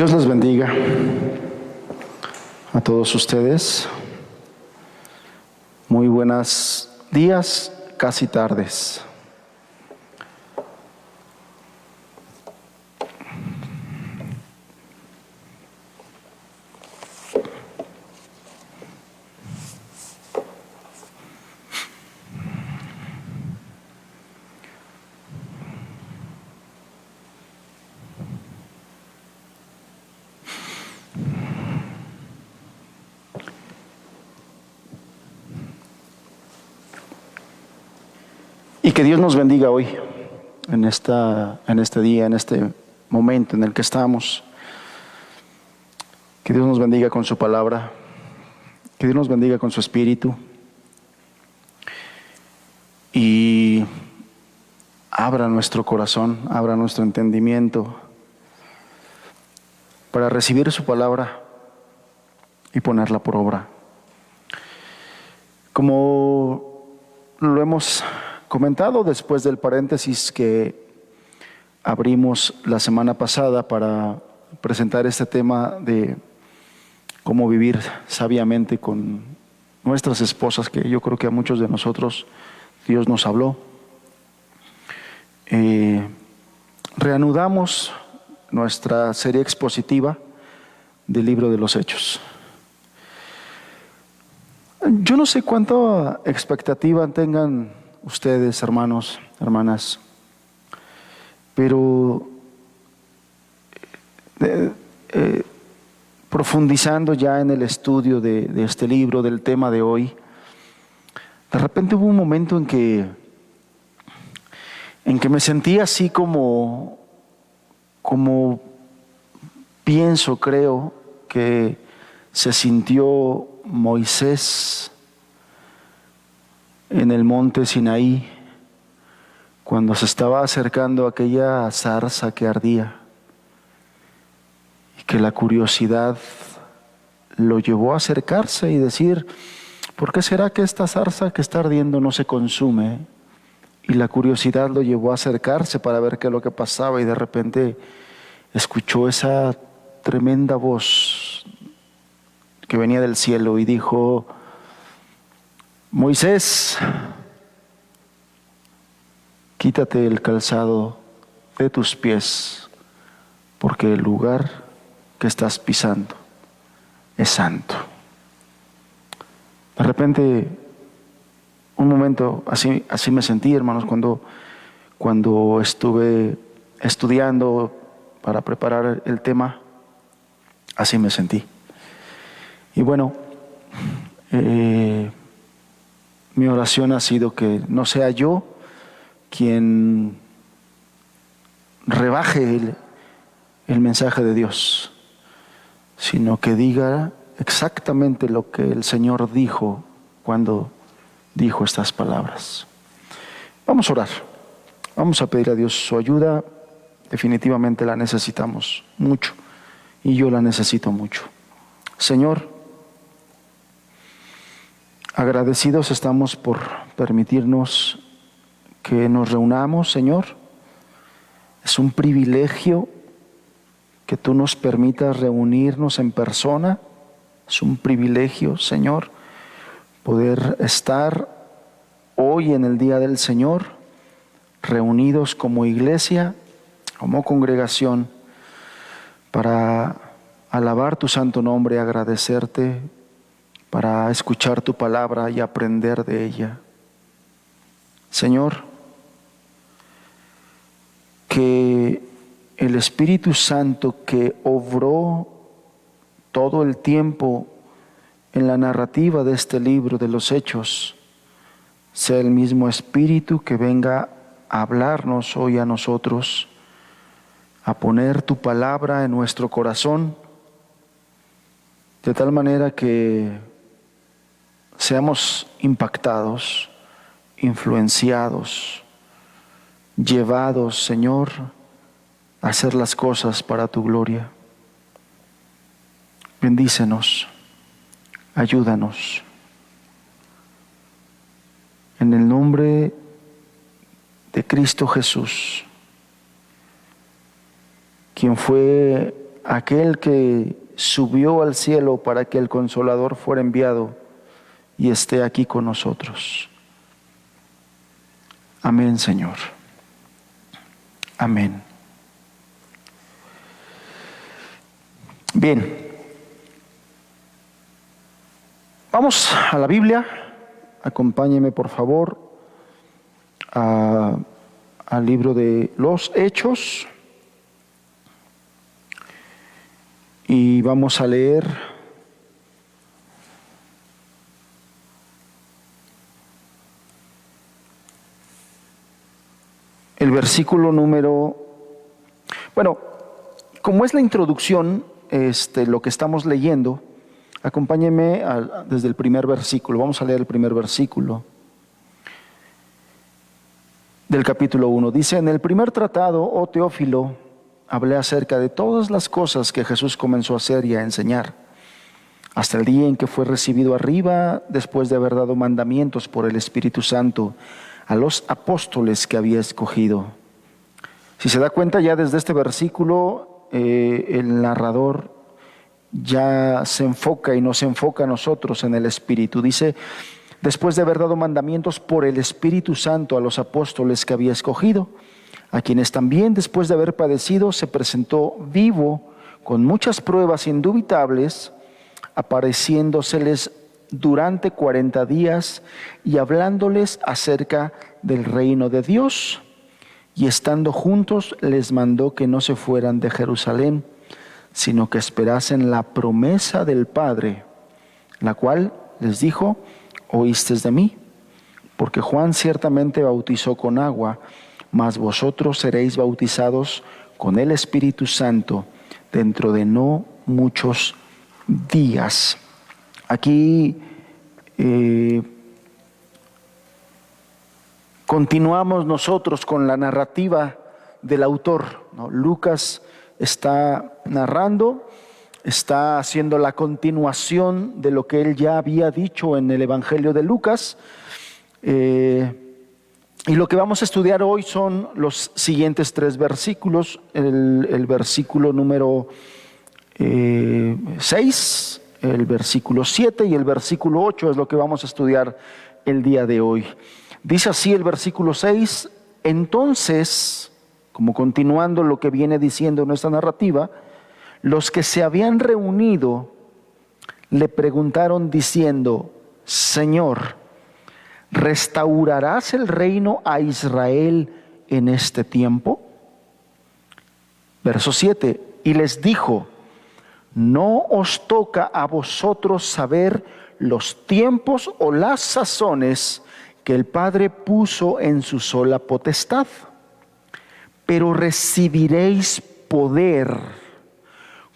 Dios les bendiga a todos ustedes. Muy buenos días, casi tardes. Y que Dios nos bendiga hoy, en este día, en este momento en el que estamos. Que Dios nos bendiga con su palabra, que Dios nos bendiga con su espíritu y abra nuestro corazón, abra nuestro entendimiento para recibir su palabra y ponerla por obra. Como lo hemos comentado después del paréntesis que abrimos la semana pasada para presentar este tema de cómo vivir sabiamente con nuestras esposas, que yo creo que a muchos de nosotros Dios nos habló. Reanudamos nuestra serie expositiva del libro de los Hechos. Yo no sé cuánta expectativa tengan ustedes, hermanos, hermanas, pero profundizando ya en el estudio de este libro, del tema de hoy, de repente hubo un momento en que me sentí así como pienso, creo, que se sintió Moisés en el monte Sinaí, cuando se estaba acercando a aquella zarza que ardía, y que la curiosidad lo llevó a acercarse y decir: ¿por qué será que esta zarza que está ardiendo no se consume? Y la curiosidad lo llevó a acercarse para ver qué es lo que pasaba, y de repente escuchó esa tremenda voz que venía del cielo y dijo: Moisés, quítate el calzado de tus pies, porque el lugar que estás pisando es santo. De repente, un momento, así me sentí, hermanos, cuando estuve estudiando para preparar el tema, así me sentí. Y bueno, mi oración ha sido que no sea yo quien rebaje el mensaje de Dios, sino que diga exactamente lo que el Señor dijo cuando dijo estas palabras. Vamos a orar, vamos a pedir a Dios su ayuda. Definitivamente la necesitamos mucho, y yo la necesito mucho. Señor, agradecidos estamos por permitirnos que nos reunamos, Señor. Es un privilegio que tú nos permitas reunirnos en persona. Es un privilegio, Señor, poder estar hoy en el día del Señor, reunidos como iglesia, como congregación, para alabar tu santo nombre, agradecerte, para escuchar tu palabra y aprender de ella. Señor, que el Espíritu Santo que obró todo el tiempo en la narrativa de este libro de los Hechos, sea el mismo Espíritu que venga a hablarnos hoy a nosotros, a poner tu palabra en nuestro corazón, de tal manera que seamos impactados, influenciados, llevados, Señor, a hacer las cosas para tu gloria. Bendícenos, ayúdanos. En el nombre de Cristo Jesús, quien fue aquel que subió al cielo para que el Consolador fuera enviado y esté aquí con nosotros. Amén, Señor. Amén. Bien. Vamos a la Biblia. Acompáñeme, por favor, al libro de los Hechos. Y vamos a leer el versículo número... Bueno, como es la introducción, lo que estamos leyendo, acompáñenme desde el primer versículo. Vamos a leer el primer versículo del capítulo 1. Dice: en el primer tratado, oh Teófilo, hablé acerca de todas las cosas que Jesús comenzó a hacer y a enseñar, hasta el día en que fue recibido arriba, después de haber dado mandamientos por el Espíritu Santo a los apóstoles que había escogido. Si se da cuenta, ya desde este versículo, el narrador ya se enfoca y nos enfoca a nosotros en el Espíritu. Dice: después de haber dado mandamientos por el Espíritu Santo a los apóstoles que había escogido, a quienes también después de haber padecido se presentó vivo con muchas pruebas indubitables, apareciéndoseles durante 40 días y hablándoles acerca del reino de Dios. Y estando juntos les mandó que no se fueran de Jerusalén, sino que esperasen la promesa del Padre, la cual les dijo: oístes de mí, porque Juan ciertamente bautizó con agua, mas vosotros seréis bautizados con el Espíritu Santo dentro de no muchos días. Aquí continuamos nosotros con la narrativa del autor, ¿no? Lucas está narrando, está haciendo la continuación de lo que él ya había dicho en el Evangelio de Lucas. Y lo que vamos a estudiar hoy son los siguientes 3 versículos, el versículo número 6, el versículo 7 y el versículo 8 es lo que vamos a estudiar el día de hoy. Dice así el versículo 6: entonces, como continuando lo que viene diciendo nuestra narrativa, los que se habían reunido le preguntaron diciendo: Señor, ¿restaurarás el reino a Israel en este tiempo? Verso 7: y les dijo: no os toca a vosotros saber los tiempos o las sazones que el Padre puso en su sola potestad, pero recibiréis poder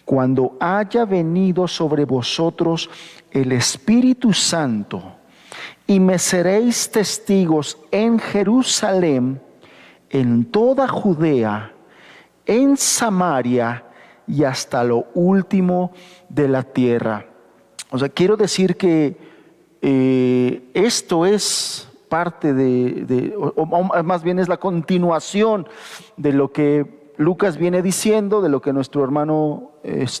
cuando haya venido sobre vosotros el Espíritu Santo, y me seréis testigos en Jerusalén, en toda Judea, en Samaria y hasta lo último de la tierra. O sea, quiero decir que esto es parte o más bien es la continuación de lo que Lucas viene diciendo, de lo que nuestro hermano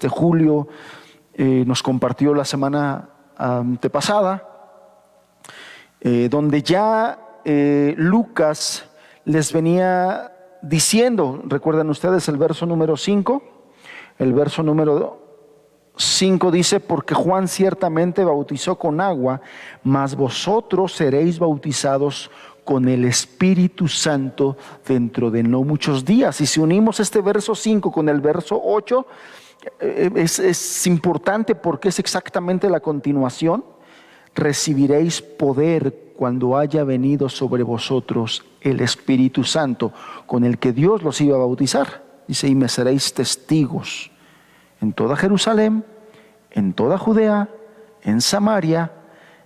Julio nos compartió la semana antepasada, donde ya Lucas les venía diciendo, recuerdan ustedes el verso número 5, el verso número 5 dice: porque Juan ciertamente bautizó con agua, mas vosotros seréis bautizados con el Espíritu Santo dentro de no muchos días. Y si unimos este verso 5 con el verso 8, es importante porque es exactamente la continuación. Recibiréis poder cuando haya venido sobre vosotros el Espíritu Santo, con el que Dios los iba a bautizar. Dice: y me seréis testigos en toda Jerusalén, en toda Judea, en Samaria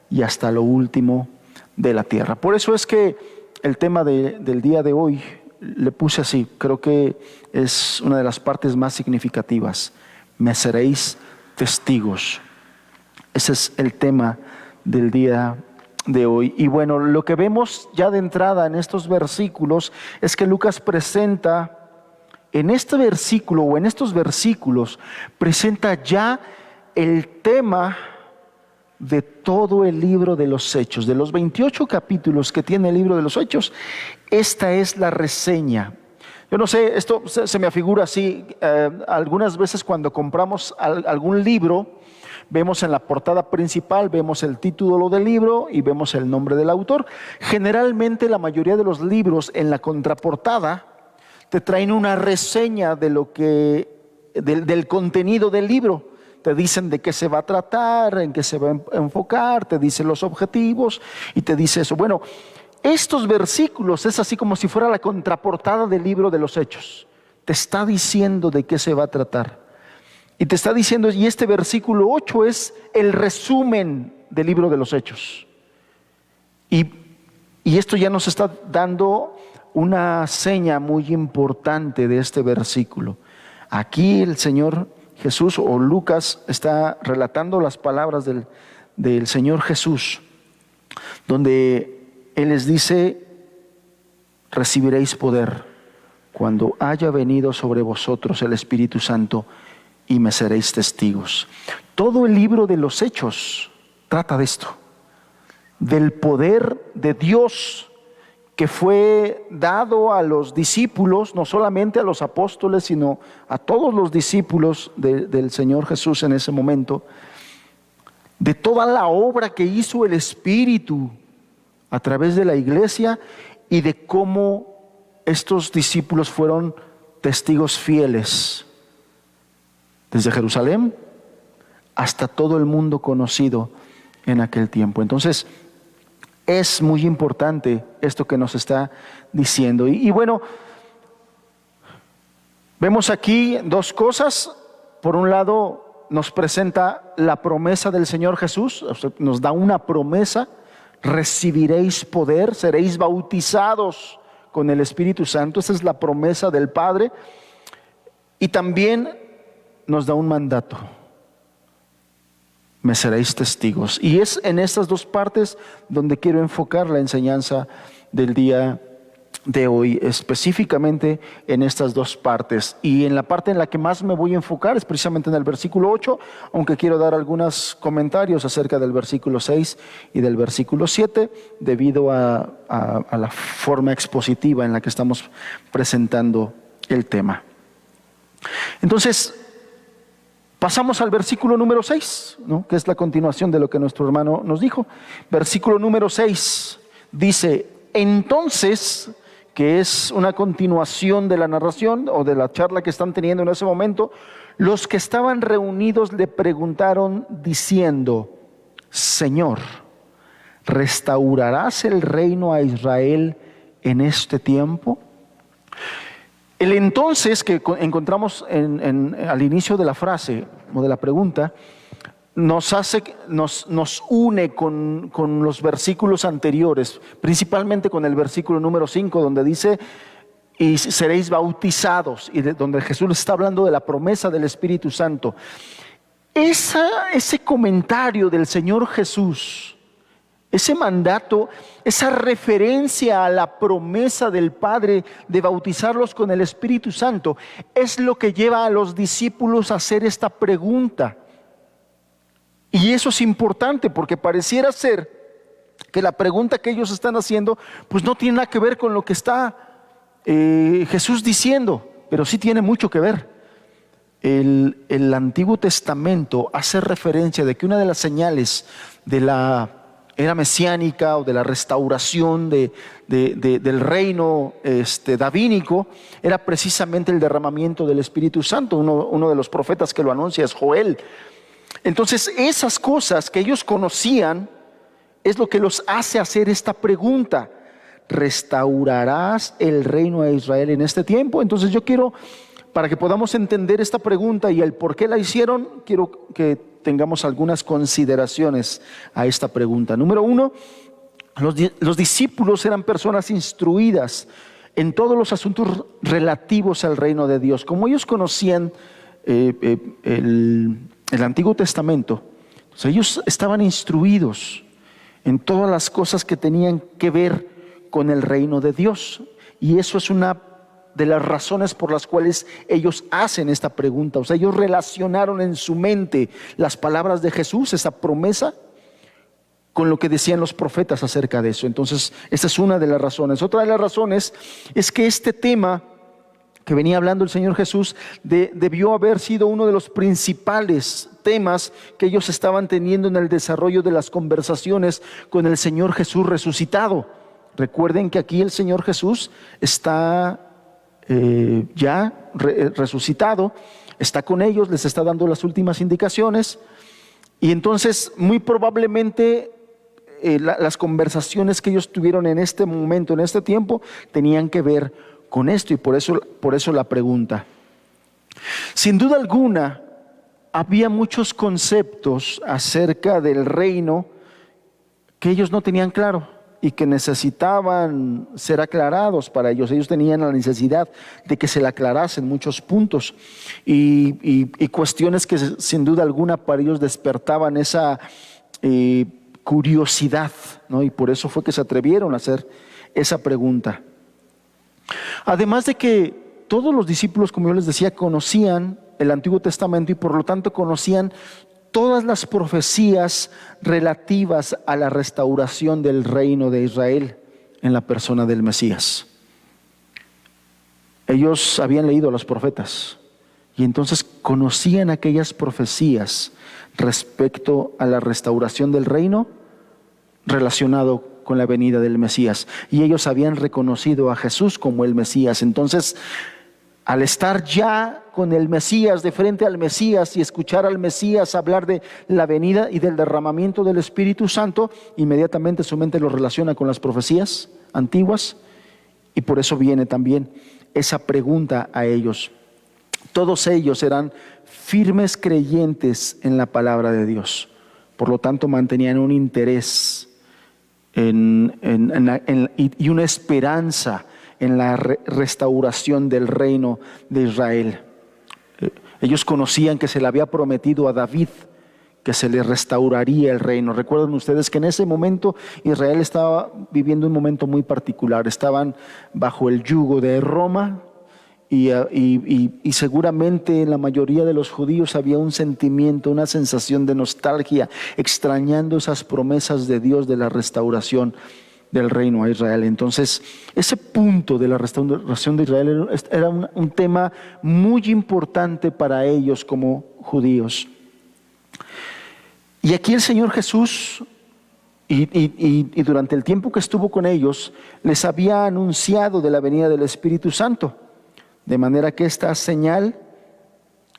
y hasta lo último de la tierra. Por eso es que el tema del día de hoy le puse así. Creo que es una de las partes más significativas. Me seréis testigos. Ese es el tema del día de hoy. Y bueno, lo que vemos ya de entrada en estos versículos es que Lucas presenta en este versículo o en estos versículos presenta ya el tema de todo el libro de los Hechos. De los 28 capítulos que tiene el libro de los Hechos, esta es la reseña. Yo no sé, esto se me afigura así, algunas veces cuando compramos algún libro, vemos en la portada principal, vemos el título del libro y vemos el nombre del autor. Generalmente la mayoría de los libros en la contraportada te traen una reseña de del contenido del libro. Te dicen de qué se va a tratar, en qué se va a enfocar, te dicen los objetivos y te dice eso. Bueno, estos versículos es así como si fuera la contraportada del libro de los Hechos. Te está diciendo de qué se va a tratar. Y te está diciendo, y este versículo 8 es el resumen del libro de los Hechos. Y esto ya nos está dando una seña muy importante de este versículo. Aquí el Señor Jesús o Lucas está relatando las palabras del Señor Jesús, donde Él les dice: recibiréis poder cuando haya venido sobre vosotros el Espíritu Santo y me seréis testigos. Todo el libro de los Hechos trata de esto, del poder de Dios que fue dado a los discípulos, no solamente a los apóstoles, sino a todos los discípulos del Señor Jesús en ese momento, de toda la obra que hizo el Espíritu a través de la iglesia y de cómo estos discípulos fueron testigos fieles desde Jerusalén hasta todo el mundo conocido en aquel tiempo. Entonces, es muy importante esto que nos está diciendo. Y bueno, vemos aquí dos cosas. Por un lado, nos presenta la promesa del Señor Jesús, nos da una promesa: recibiréis poder, seréis bautizados con el Espíritu Santo. Esa es la promesa del Padre. Y también nos da un mandato: me seréis testigos. Y es en estas dos partes donde quiero enfocar la enseñanza del día de hoy, específicamente en estas dos partes. Y en la parte en la que más me voy a enfocar es precisamente en el versículo 8, aunque quiero dar algunos comentarios acerca del versículo 6 y del versículo 7, debido a la forma expositiva en la que estamos presentando el tema. Entonces, pasamos al versículo número 6, ¿no? Que es la continuación de lo que nuestro hermano nos dijo. Versículo número 6 dice: entonces, que es una continuación de la narración o de la charla que están teniendo en ese momento, los que estaban reunidos le preguntaron diciendo: Señor, ¿restaurarás el reino a Israel en este tiempo? El entonces que encontramos al inicio de la frase o de la pregunta nos une con los versículos anteriores, principalmente con el versículo número 5, donde dice: y seréis bautizados, y donde Jesús está hablando de la promesa del Espíritu Santo. Ese comentario del Señor Jesús, ese mandato, esa referencia a la promesa del Padre de bautizarlos con el Espíritu Santo, es lo que lleva a los discípulos a hacer esta pregunta. Y eso es importante, porque pareciera ser que la pregunta que ellos están haciendo pues no tiene nada que ver con lo que está Jesús diciendo, pero sí tiene mucho que ver. El Antiguo Testamento hace referencia de que una de las señales de la era mesiánica o de la restauración del reino davínico era precisamente el derramamiento del Espíritu Santo. Uno de los profetas que lo anuncia es Joel. Entonces, esas cosas que ellos conocían es lo que los hace hacer esta pregunta: ¿restaurarás el reino de Israel en este tiempo? Entonces yo quiero, para que podamos entender esta pregunta y el por qué la hicieron, quiero que tengamos algunas consideraciones a esta pregunta. Número uno, los discípulos eran personas instruidas en todos los asuntos relativos al reino de Dios. Como ellos conocían el Antiguo Testamento, pues ellos estaban instruidos en todas las cosas que tenían que ver con el reino de Dios. Y eso es una de las razones por las cuales ellos hacen esta pregunta. O sea, ellos relacionaron en su mente las palabras de Jesús, esa promesa, con lo que decían los profetas acerca de eso. Entonces, esta es una de las razones. Otra de las razones es que este tema que venía hablando el Señor Jesús debió haber sido uno de los principales temas que ellos estaban teniendo en el desarrollo de las conversaciones con el Señor Jesús resucitado. Recuerden que aquí el Señor Jesús está resucitado, está con ellos, les está dando las últimas indicaciones, y entonces muy probablemente las conversaciones que ellos tuvieron en este momento, en este tiempo, tenían que ver con esto, y por eso la pregunta. Sin duda alguna, había muchos conceptos acerca del reino que ellos no tenían claro y que necesitaban ser aclarados para ellos. Ellos tenían la necesidad de que se le aclarasen muchos puntos y cuestiones que sin duda alguna para ellos despertaban esa curiosidad, ¿no? Y por eso fue que se atrevieron a hacer esa pregunta. Además de que todos los discípulos, como yo les decía, conocían el Antiguo Testamento y por lo tanto conocían todas las profecías relativas a la restauración del reino de Israel en la persona del Mesías. Ellos habían leído a los profetas y entonces conocían aquellas profecías respecto a la restauración del reino relacionado con la venida del Mesías, y ellos habían reconocido a Jesús como el Mesías. Entonces, al estar ya con el Mesías, de frente al Mesías, y escuchar al Mesías hablar de la venida y del derramamiento del Espíritu Santo, inmediatamente su mente lo relaciona con las profecías antiguas, y por eso viene también esa pregunta a ellos. Todos ellos eran firmes creyentes en la palabra de Dios, por lo tanto mantenían un interés y una esperanza en la restauración del reino de Israel. Ellos conocían que se le había prometido a David que se le restauraría el reino. Recuerden ustedes que en ese momento Israel estaba viviendo un momento muy particular. Estaban bajo el yugo de Roma y seguramente en la mayoría de los judíos había un sentimiento, una sensación de nostalgia, extrañando esas promesas de Dios de la restauración del reino a Israel. Entonces, ese punto de la restauración de Israel era un tema muy importante para ellos como judíos. Y aquí el Señor Jesús, y durante el tiempo que estuvo con ellos, les había anunciado de la venida del Espíritu Santo, de manera que esta señal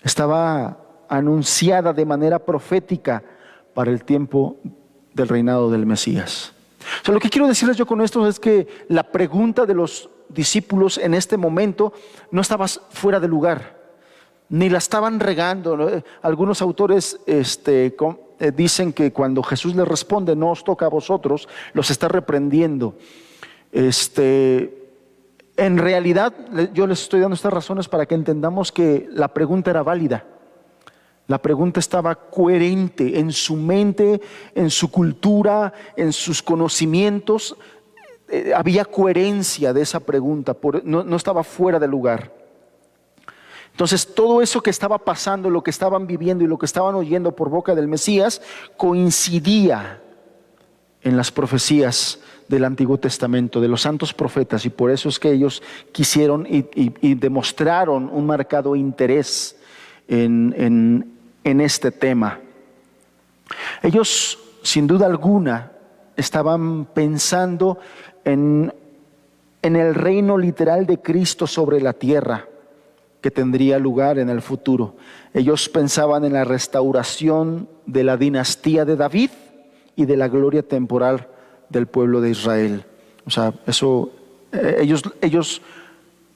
estaba anunciada de manera profética para el tiempo del reinado del Mesías. O sea, lo que quiero decirles yo con esto es que la pregunta de los discípulos en este momento no estaba fuera de lugar, ni la estaban regando, ¿no? Algunos autores dicen que cuando Jesús les responde, no os toca a vosotros, los está reprendiendo. En realidad, yo les estoy dando estas razones para que entendamos que la pregunta era válida. La pregunta estaba coherente en su mente, en su cultura, en sus conocimientos. Había coherencia de esa pregunta, no estaba fuera de lugar. Entonces, todo eso que estaba pasando, lo que estaban viviendo y lo que estaban oyendo por boca del Mesías, coincidía en las profecías del Antiguo Testamento, de los santos profetas, y por eso es que ellos quisieron y demostraron un marcado interés en este tema. Ellos, sin duda alguna, estaban pensando en el reino literal de Cristo sobre la tierra, que tendría lugar en el futuro. Ellos pensaban en la restauración de la dinastía de David y de la gloria temporal del pueblo de Israel. O sea, eso ellos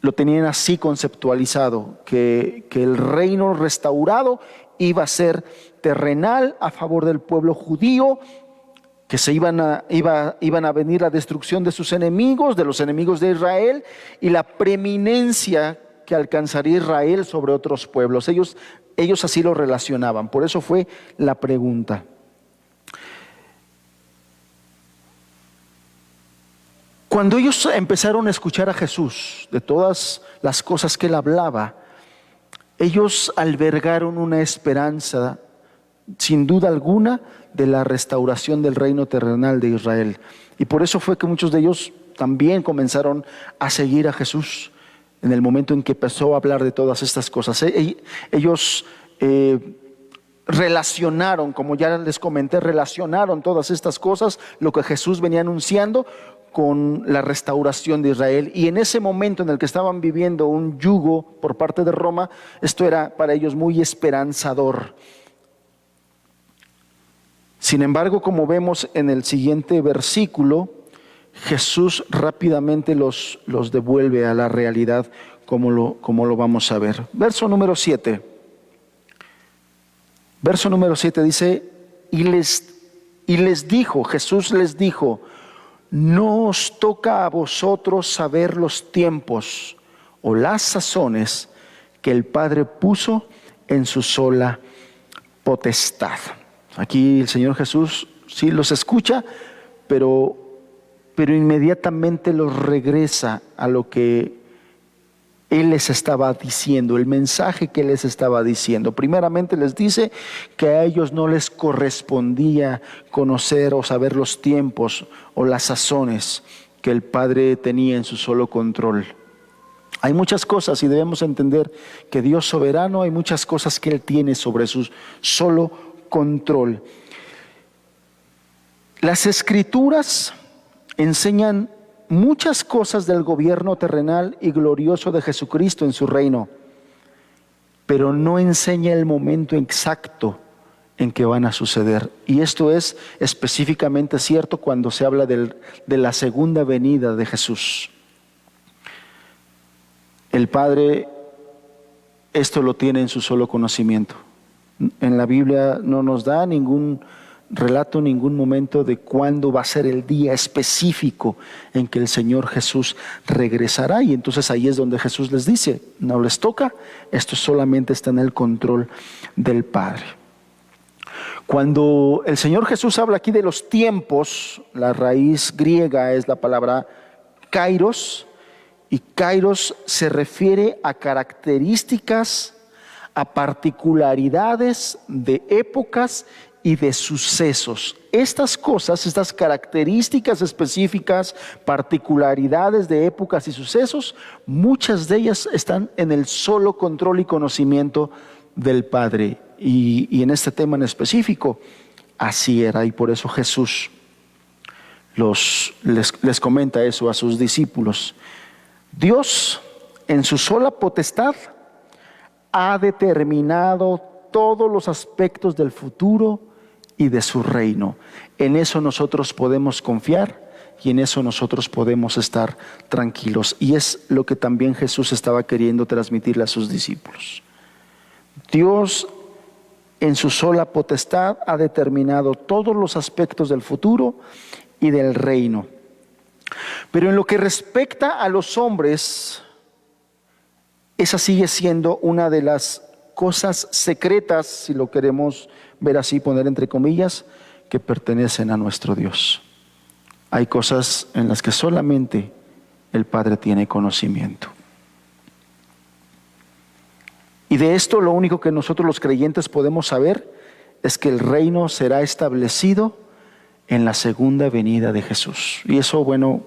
lo tenían así conceptualizado, que el reino restaurado iba a ser terrenal a favor del pueblo judío, que iban a venir la destrucción de sus enemigos, de los enemigos de Israel, y la preeminencia que alcanzaría Israel sobre otros pueblos. Ellos así lo relacionaban, por eso fue la pregunta. Cuando ellos empezaron a escuchar a Jesús, de todas las cosas que él hablaba, ellos albergaron una esperanza, sin duda alguna, de la restauración del reino terrenal de Israel. Y por eso fue que muchos de ellos también comenzaron a seguir a Jesús en el momento en que empezó a hablar de todas estas cosas. Ellos relacionaron, como ya les comenté, relacionaron todas estas cosas, lo que Jesús venía anunciando, con la restauración de Israel. Y en ese momento en el que estaban viviendo un yugo por parte de Roma, esto era para ellos muy esperanzador. Sin embargo, como vemos en el siguiente versículo, Jesús rápidamente los devuelve a la realidad, como lo vamos a ver. Verso número 7. Verso número 7 dice, y les dijo, Jesús les dijo, no os toca a vosotros saber los tiempos o las sazones que el Padre puso en su sola potestad. Aquí el Señor Jesús sí los escucha, pero inmediatamente los regresa a lo que Él les estaba diciendo, el mensaje que Él les estaba diciendo. Primeramente les dice que a ellos no les correspondía conocer o saber los tiempos o las sazones que el Padre tenía en su solo control. Hay muchas cosas y debemos entender que Dios soberano, hay muchas cosas que Él tiene sobre su solo control. Las Escrituras enseñan muchas cosas del gobierno terrenal y glorioso de Jesucristo en su reino, pero no enseña el momento exacto en que van a suceder. Y esto es específicamente cierto cuando se habla de la segunda venida de Jesús. El Padre esto lo tiene en su solo conocimiento. En la Biblia no nos da ningún relato, ningún momento de cuándo va a ser el día específico en que el Señor Jesús regresará. Y entonces ahí es donde Jesús les dice, no les toca, esto solamente está en el control del Padre. Cuando el Señor Jesús habla aquí de los tiempos, la raíz griega es la palabra kairos, y kairos se refiere a características, a particularidades de épocas y de sucesos. Estas cosas, estas características específicas, particularidades de épocas y sucesos, muchas de ellas están en el solo control y conocimiento del Padre. Y en este tema en específico, así era, y por eso Jesús les comenta eso a sus discípulos. Dios, en su sola potestad, ha determinado todos los aspectos del futuro y de su reino. En eso nosotros podemos confiar y en eso nosotros podemos estar tranquilos. Y es lo que también Jesús estaba queriendo transmitirle a sus discípulos. Dios, en su sola potestad, ha determinado todos los aspectos del futuro y del reino. Pero en lo que respecta a los hombres, esa sigue siendo una de las cosas secretas, si lo queremos ver así, poner entre comillas, que pertenecen a nuestro Dios. Hay cosas en las que solamente el Padre tiene conocimiento. Y de esto lo único que nosotros los creyentes podemos saber es que el reino será establecido en la segunda venida de Jesús. Y eso, bueno,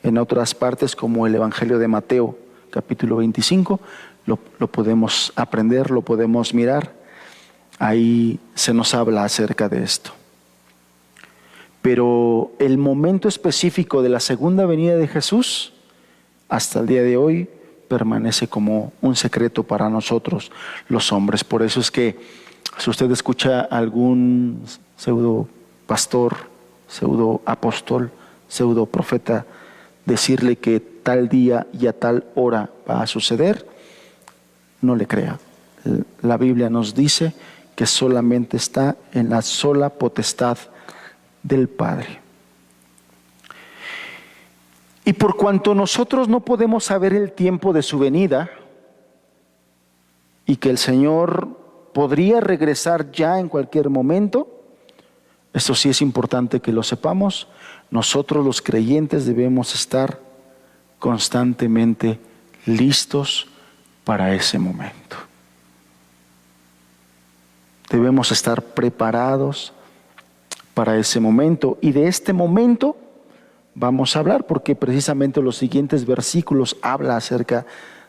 en otras partes como el Evangelio de Mateo, capítulo 25, lo podemos aprender, lo podemos mirar. Ahí se nos habla acerca de esto. Pero el momento específico de la segunda venida de Jesús, hasta el día de hoy, permanece como un secreto para nosotros los hombres. Por eso es que si usted escucha a algún pseudo pastor, pseudo apóstol, pseudo profeta decirle que tal día y a tal hora va a suceder, no le crea. La Biblia nos dice que solamente está en la sola potestad del Padre. Y por cuanto nosotros no podemos saber el tiempo de su venida y que el Señor podría regresar ya en cualquier momento, Esto sí es importante que lo sepamos. Nosotros los creyentes debemos estar constantemente listos para ese momento. Debemos estar preparados para ese momento. Y de este momento vamos a hablar porque precisamente los siguientes versículos habla acerca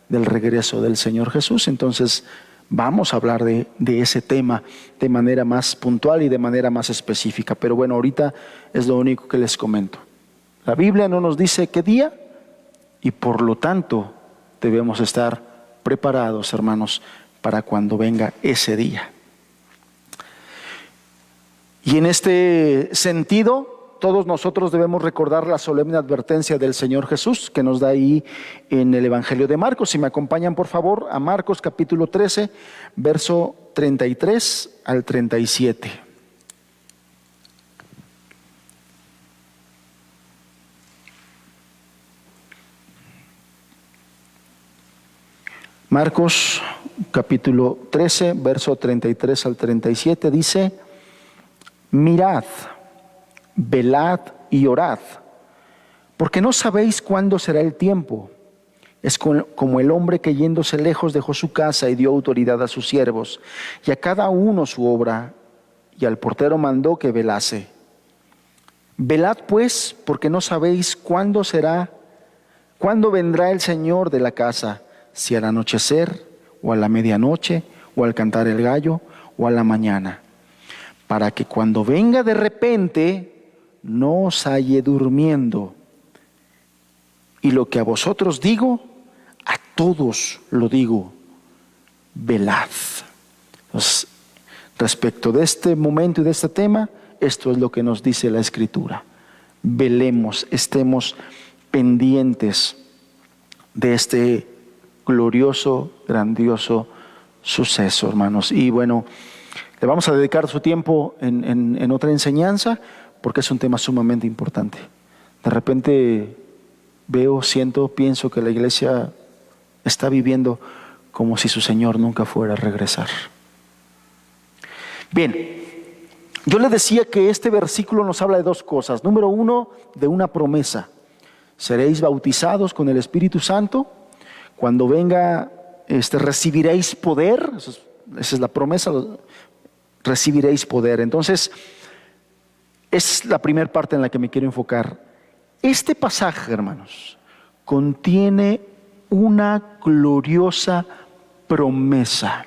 del regreso del Señor Jesús. Entonces vamos a hablar de ese tema de manera más puntual y de manera más específica. Pero bueno, ahorita es lo único que les comento. La Biblia no nos dice qué día y por lo tanto debemos estar preparados, hermanos, para cuando venga ese día. Y en este sentido, todos nosotros debemos recordar la solemne advertencia del Señor Jesús que nos da ahí en el Evangelio de Marcos. Si me acompañan, por favor, a Marcos capítulo 13, verso 33 al 37. Marcos capítulo 13, verso 33 al 37 dice: mirad, velad y orad, porque no sabéis cuándo será el tiempo. Es como el hombre que yéndose lejos dejó su casa y dio autoridad a sus siervos, y a cada uno su obra, y al portero mandó que velase. Velad pues, porque no sabéis cuándo vendrá el Señor de la casa, si al anochecer, o a la medianoche, o al cantar el gallo, o a la mañana, para que cuando venga de repente no os halle durmiendo. Y lo que a vosotros digo, a todos lo digo: velad. Entonces, respecto de este momento y de este tema, esto es lo que nos dice la Escritura. Velemos, estemos pendientes de este glorioso, grandioso suceso, hermanos. Y bueno, le vamos a dedicar su tiempo en otra enseñanza, porque es un tema sumamente importante. De repente veo, siento, pienso que la iglesia está viviendo como si su Señor nunca fuera a regresar. Bien, yo le decía que este versículo nos habla de dos cosas. Número uno, de una promesa. Seréis bautizados con el Espíritu Santo. Cuando venga, recibiréis poder. Esa es la promesa. Recibiréis poder. Entonces, es la primera parte en la que me quiero enfocar. Este pasaje, hermanos, contiene una gloriosa promesa.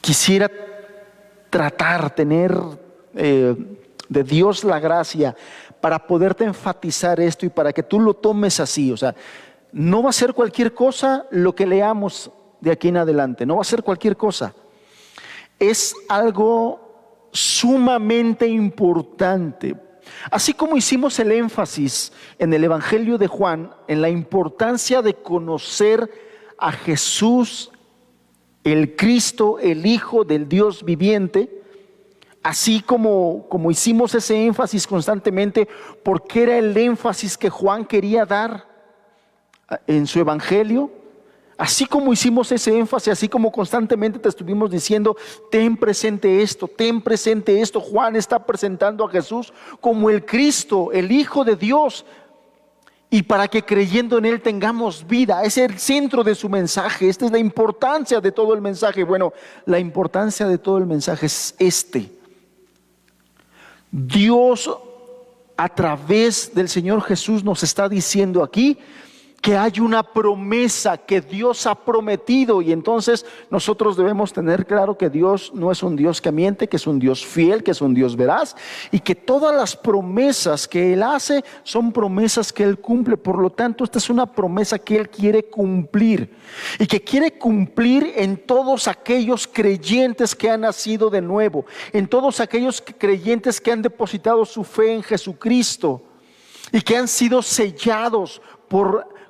Quisiera tener de Dios la gracia para poderte enfatizar esto y para que tú lo tomes así. O sea, no va a ser cualquier cosa lo que leamos de aquí en adelante, no va a ser cualquier cosa. Es algo sumamente importante. Así como hicimos el énfasis en el Evangelio de Juan, en la importancia de conocer a Jesús, el Cristo, el Hijo del Dios viviente, así como hicimos ese énfasis constantemente, porque era el énfasis que Juan quería dar en su Evangelio. Así como hicimos ese énfasis, así como constantemente te estuvimos diciendo, ten presente esto, Juan está presentando a Jesús como el Cristo, el Hijo de Dios, y para que creyendo en Él tengamos vida. Ese es el centro de su mensaje, esta es la importancia de todo el mensaje. Bueno, la importancia de todo el mensaje es Dios a través del Señor Jesús nos está diciendo aquí que hay una promesa que Dios ha prometido, y entonces nosotros debemos tener claro que Dios no es un Dios que miente, que es un Dios fiel, que es un Dios veraz, y que todas las promesas que Él hace son promesas que Él cumple. Por lo tanto, esta es una promesa que Él quiere cumplir, y que quiere cumplir en todos aquellos creyentes que han nacido de nuevo, en todos aquellos creyentes que han depositado su fe en Jesucristo y que han sido sellados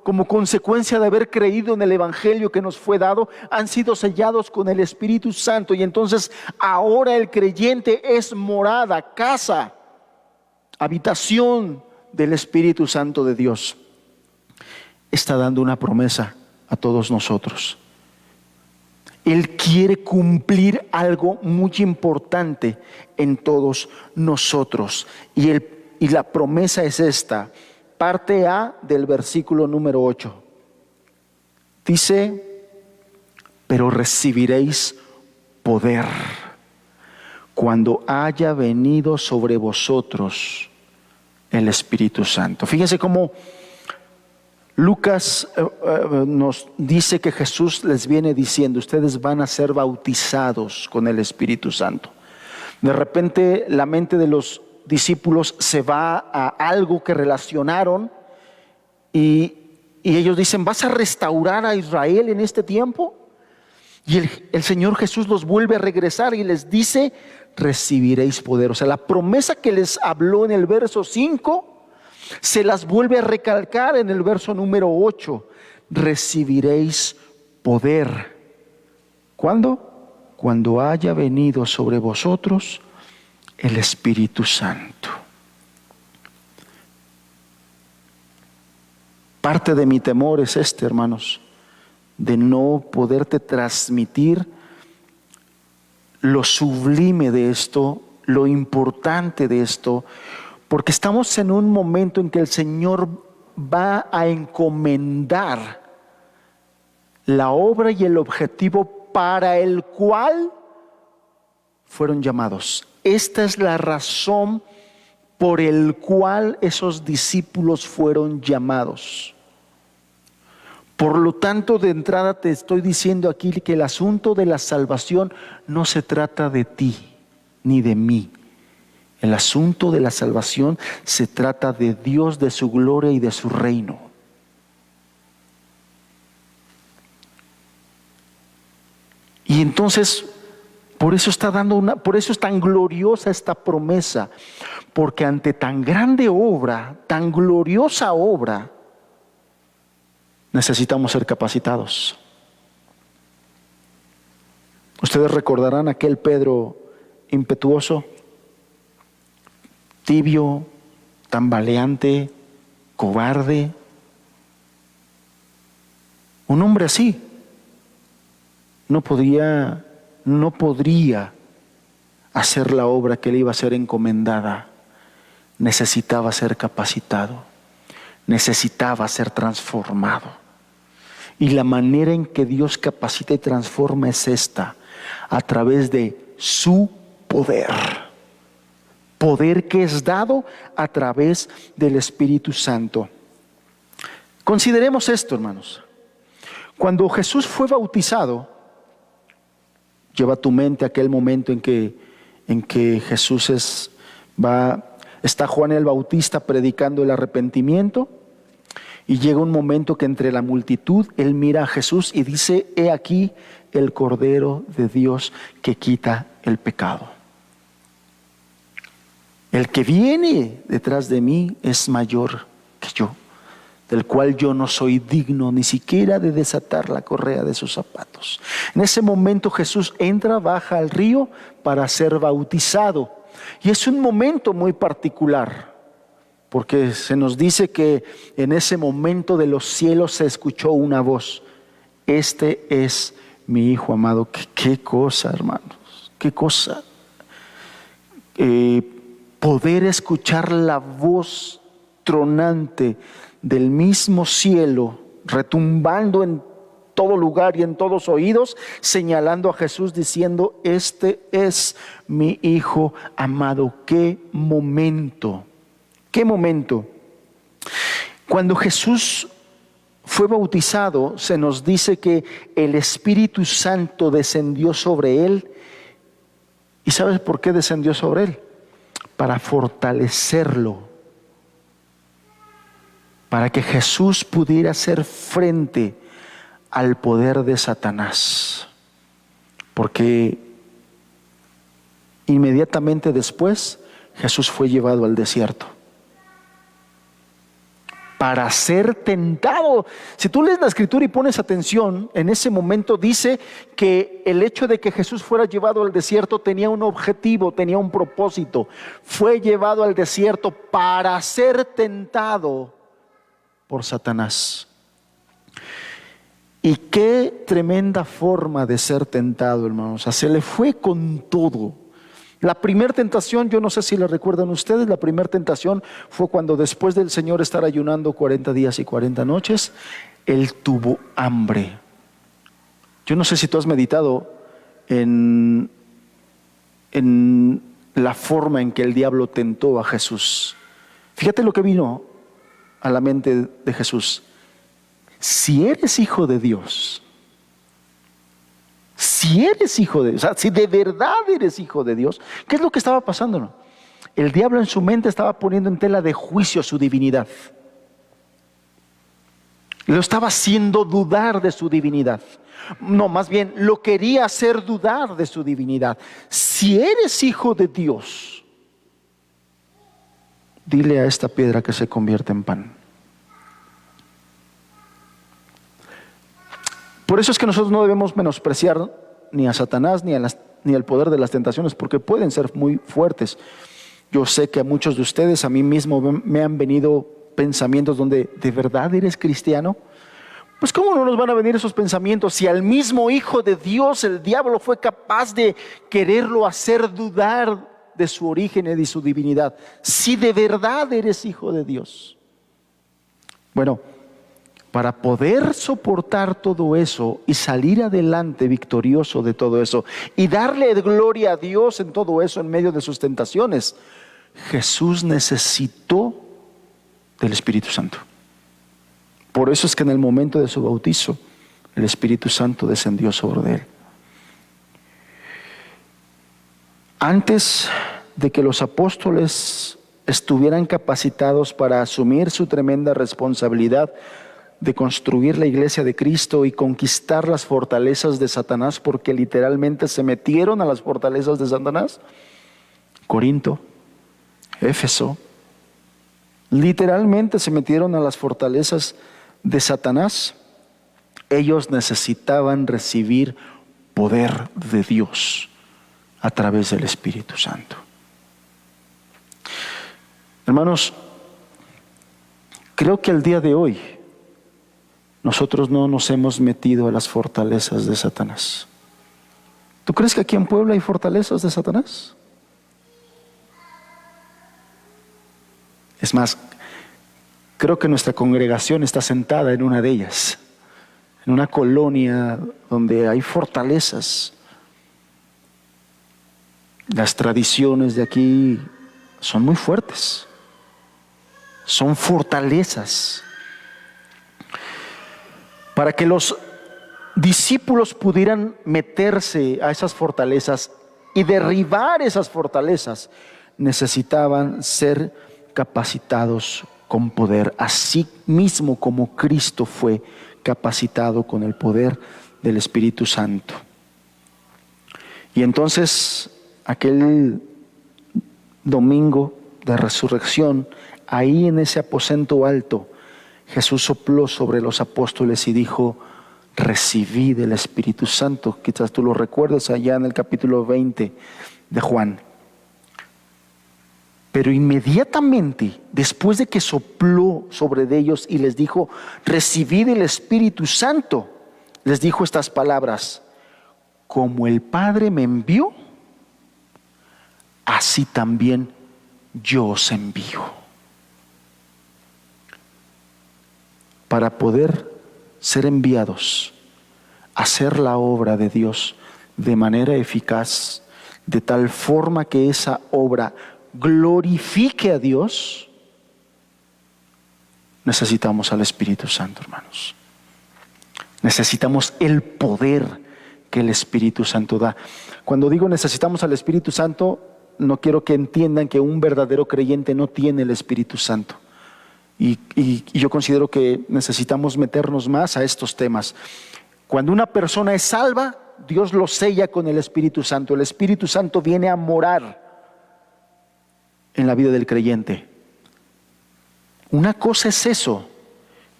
como consecuencia de haber creído en el Evangelio que nos fue dado, han sido sellados con el Espíritu Santo. Y entonces ahora el creyente es morada, casa, habitación del Espíritu Santo de Dios. Está dando una promesa a todos nosotros. Él quiere cumplir algo muy importante en todos nosotros. Y la promesa es esta, parte A del versículo número 8. Dice, pero recibiréis poder cuando haya venido sobre vosotros el Espíritu Santo. Fíjense cómo Lucas nos dice que Jesús les viene diciendo, ustedes van a ser bautizados con el Espíritu Santo. De repente la mente de los discípulos se va a algo que relacionaron y ellos dicen, ¿vas a restaurar a Israel en este tiempo? Y el Señor Jesús los vuelve a regresar y les dice, recibiréis poder. O sea, la promesa que les habló en el verso 5, se las vuelve a recalcar en el verso número 8. Recibiréis poder. ¿Cuándo? Cuando haya venido sobre vosotros el Espíritu Santo. Parte de mi temor es este, hermanos, de no poderte transmitir lo sublime de esto, lo importante de esto, porque estamos en un momento en que el Señor va a encomendar la obra y el objetivo para el cual fueron llamados. Esta es la razón por el cual esos discípulos fueron llamados. Por lo tanto, de entrada te estoy diciendo aquí que el asunto de la salvación no se trata de ti ni de mí. El asunto de la salvación se trata de Dios, de su gloria y de su reino. Y entonces, por eso por eso es tan gloriosa esta promesa, porque ante tan grande obra, tan gloriosa obra, necesitamos ser capacitados. Ustedes recordarán aquel Pedro impetuoso, tibio, tambaleante, cobarde. Un hombre así no podría hacer la obra que le iba a ser encomendada. Necesitaba ser capacitado, necesitaba ser transformado. Y la manera en que Dios capacita y transforma es esta, a través de su poder. Poder que es dado a través del Espíritu Santo. Consideremos esto, hermanos. Cuando Jesús fue bautizado, lleva a tu mente aquel momento en que Jesús está Juan el Bautista predicando el arrepentimiento. Y llega un momento que entre la multitud, él mira a Jesús y dice, he aquí el Cordero de Dios que quita el pecado. El que viene detrás de mí es mayor que yo, del cual yo no soy digno ni siquiera de desatar la correa de sus zapatos. En ese momento Jesús entra, baja al río para ser bautizado. Y es un momento muy particular, porque se nos dice que en ese momento de los cielos se escuchó una voz. Este es mi Hijo amado. ¿Qué cosa, hermanos? ¿Qué cosa? Poder escuchar la voz tronante del mismo cielo, retumbando en todo lugar y en todos oídos, señalando a Jesús diciendo, este es mi Hijo amado. ¡Qué momento! ¿Qué momento? Cuando Jesús fue bautizado, se nos dice que el Espíritu Santo descendió sobre él. ¿Y sabes por qué descendió sobre él? Para fortalecerlo, para que Jesús pudiera hacer frente al poder de Satanás. Porque inmediatamente después Jesús fue llevado al desierto para ser tentado. Si tú lees la Escritura y pones atención, en ese momento dice que el hecho de que Jesús fuera llevado al desierto tenía un objetivo, tenía un propósito. Fue llevado al desierto para ser tentado por Satanás. Y qué tremenda forma de ser tentado, hermanos. O sea, se le fue con todo. La primera tentación, yo no sé si la recuerdan ustedes, la primera tentación fue cuando después del Señor estar ayunando 40 días y 40 noches, Él tuvo hambre. Yo no sé si tú has meditado en la forma en que el diablo tentó a Jesús. Fíjate lo que vino a la mente de Jesús. Si eres hijo de Dios, si eres hijo de Dios, o sea, si de verdad eres hijo de Dios, ¿qué es lo que estaba pasando? El diablo en su mente estaba poniendo en tela de juicio su divinidad. Lo estaba haciendo dudar de su divinidad. No, más bien lo quería hacer dudar de su divinidad. Si eres hijo de Dios, dile a esta piedra que se convierte en pan. Por eso es que nosotros no debemos menospreciar ni a Satanás ni al poder de las tentaciones, porque pueden ser muy fuertes. Yo sé que a muchos de ustedes, a mí mismo, me han venido pensamientos donde, ¿de verdad eres cristiano? Pues ¿cómo no nos van a venir esos pensamientos si al mismo Hijo de Dios el diablo fue capaz de quererlo hacer dudar de su origen y de su divinidad? Si de verdad eres hijo de Dios. Bueno, para poder soportar todo eso y salir adelante victorioso de todo eso y darle gloria a Dios en todo eso en medio de sus tentaciones, Jesús necesitó del Espíritu Santo. Por eso es que en el momento de su bautizo, el Espíritu Santo descendió sobre él. Antes de que los apóstoles estuvieran capacitados para asumir su tremenda responsabilidad de construir la iglesia de Cristo y conquistar las fortalezas de Satanás, porque literalmente se metieron a las fortalezas de Satanás, Corinto, Éfeso, literalmente se metieron a las fortalezas de Satanás. Ellos necesitaban recibir poder de Dios a través del Espíritu Santo. Hermanos, creo que el día de hoy nosotros no nos hemos metido a las fortalezas de Satanás. ¿Tú crees que aquí en Puebla hay fortalezas de Satanás? Es más, creo que nuestra congregación está sentada en una de ellas, en una colonia donde hay fortalezas. Las tradiciones de aquí son muy fuertes, son fortalezas. Para que los discípulos pudieran meterse a esas fortalezas y derribar esas fortalezas, necesitaban ser capacitados con poder, así mismo como Cristo fue capacitado con el poder del Espíritu Santo. Y entonces, aquel domingo de resurrección, ahí en ese aposento alto, Jesús sopló sobre los apóstoles y dijo: recibid del Espíritu Santo. Quizás tú lo recuerdas allá en el capítulo 20 de Juan. Pero inmediatamente, después de que sopló sobre ellos y les dijo: recibid el Espíritu Santo, les dijo estas palabras: como el Padre me envió, así también yo os envío. Para poder ser enviados a hacer la obra de Dios de manera eficaz, de tal forma que esa obra glorifique a Dios, necesitamos al Espíritu Santo, hermanos. Necesitamos el poder que el Espíritu Santo da. Cuando digo necesitamos al Espíritu Santo, no quiero que entiendan que un verdadero creyente no tiene el Espíritu Santo. Y yo considero que necesitamos meternos más a estos temas. Cuando una persona es salva, Dios lo sella con el Espíritu Santo. El Espíritu Santo viene a morar en la vida del creyente. Una cosa es eso,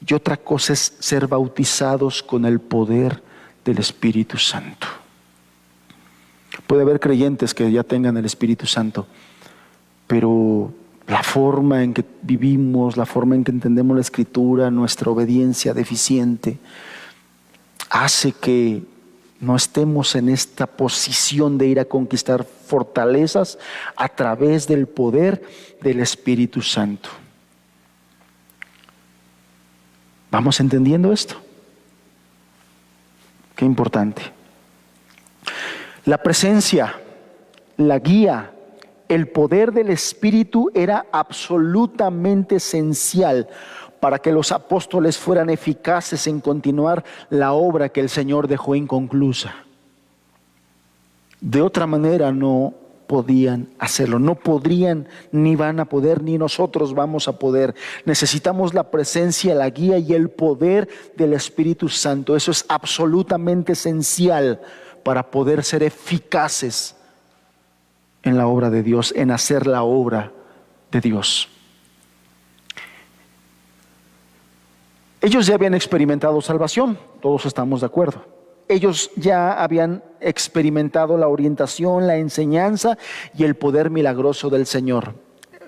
y otra cosa es ser bautizados con el poder del Espíritu Santo. Puede haber creyentes que ya tengan el Espíritu Santo, pero la forma en que vivimos, la forma en que entendemos la Escritura, nuestra obediencia deficiente, hace que no estemos en esta posición de ir a conquistar fortalezas a través del poder del Espíritu Santo. ¿Vamos entendiendo esto? Qué importante. La presencia, la guía, el poder del Espíritu era absolutamente esencial para que los apóstoles fueran eficaces en continuar la obra que el Señor dejó inconclusa. De otra manera no podían hacerlo, no podrían, ni van a poder, ni nosotros vamos a poder. Necesitamos la presencia, la guía y el poder del Espíritu Santo. Eso es absolutamente esencial para poder ser eficaces en la obra de Dios, en hacer la obra de Dios. Ellos ya habían experimentado salvación, todos estamos de acuerdo. Ellos ya habían experimentado la orientación, la enseñanza y el poder milagroso del Señor.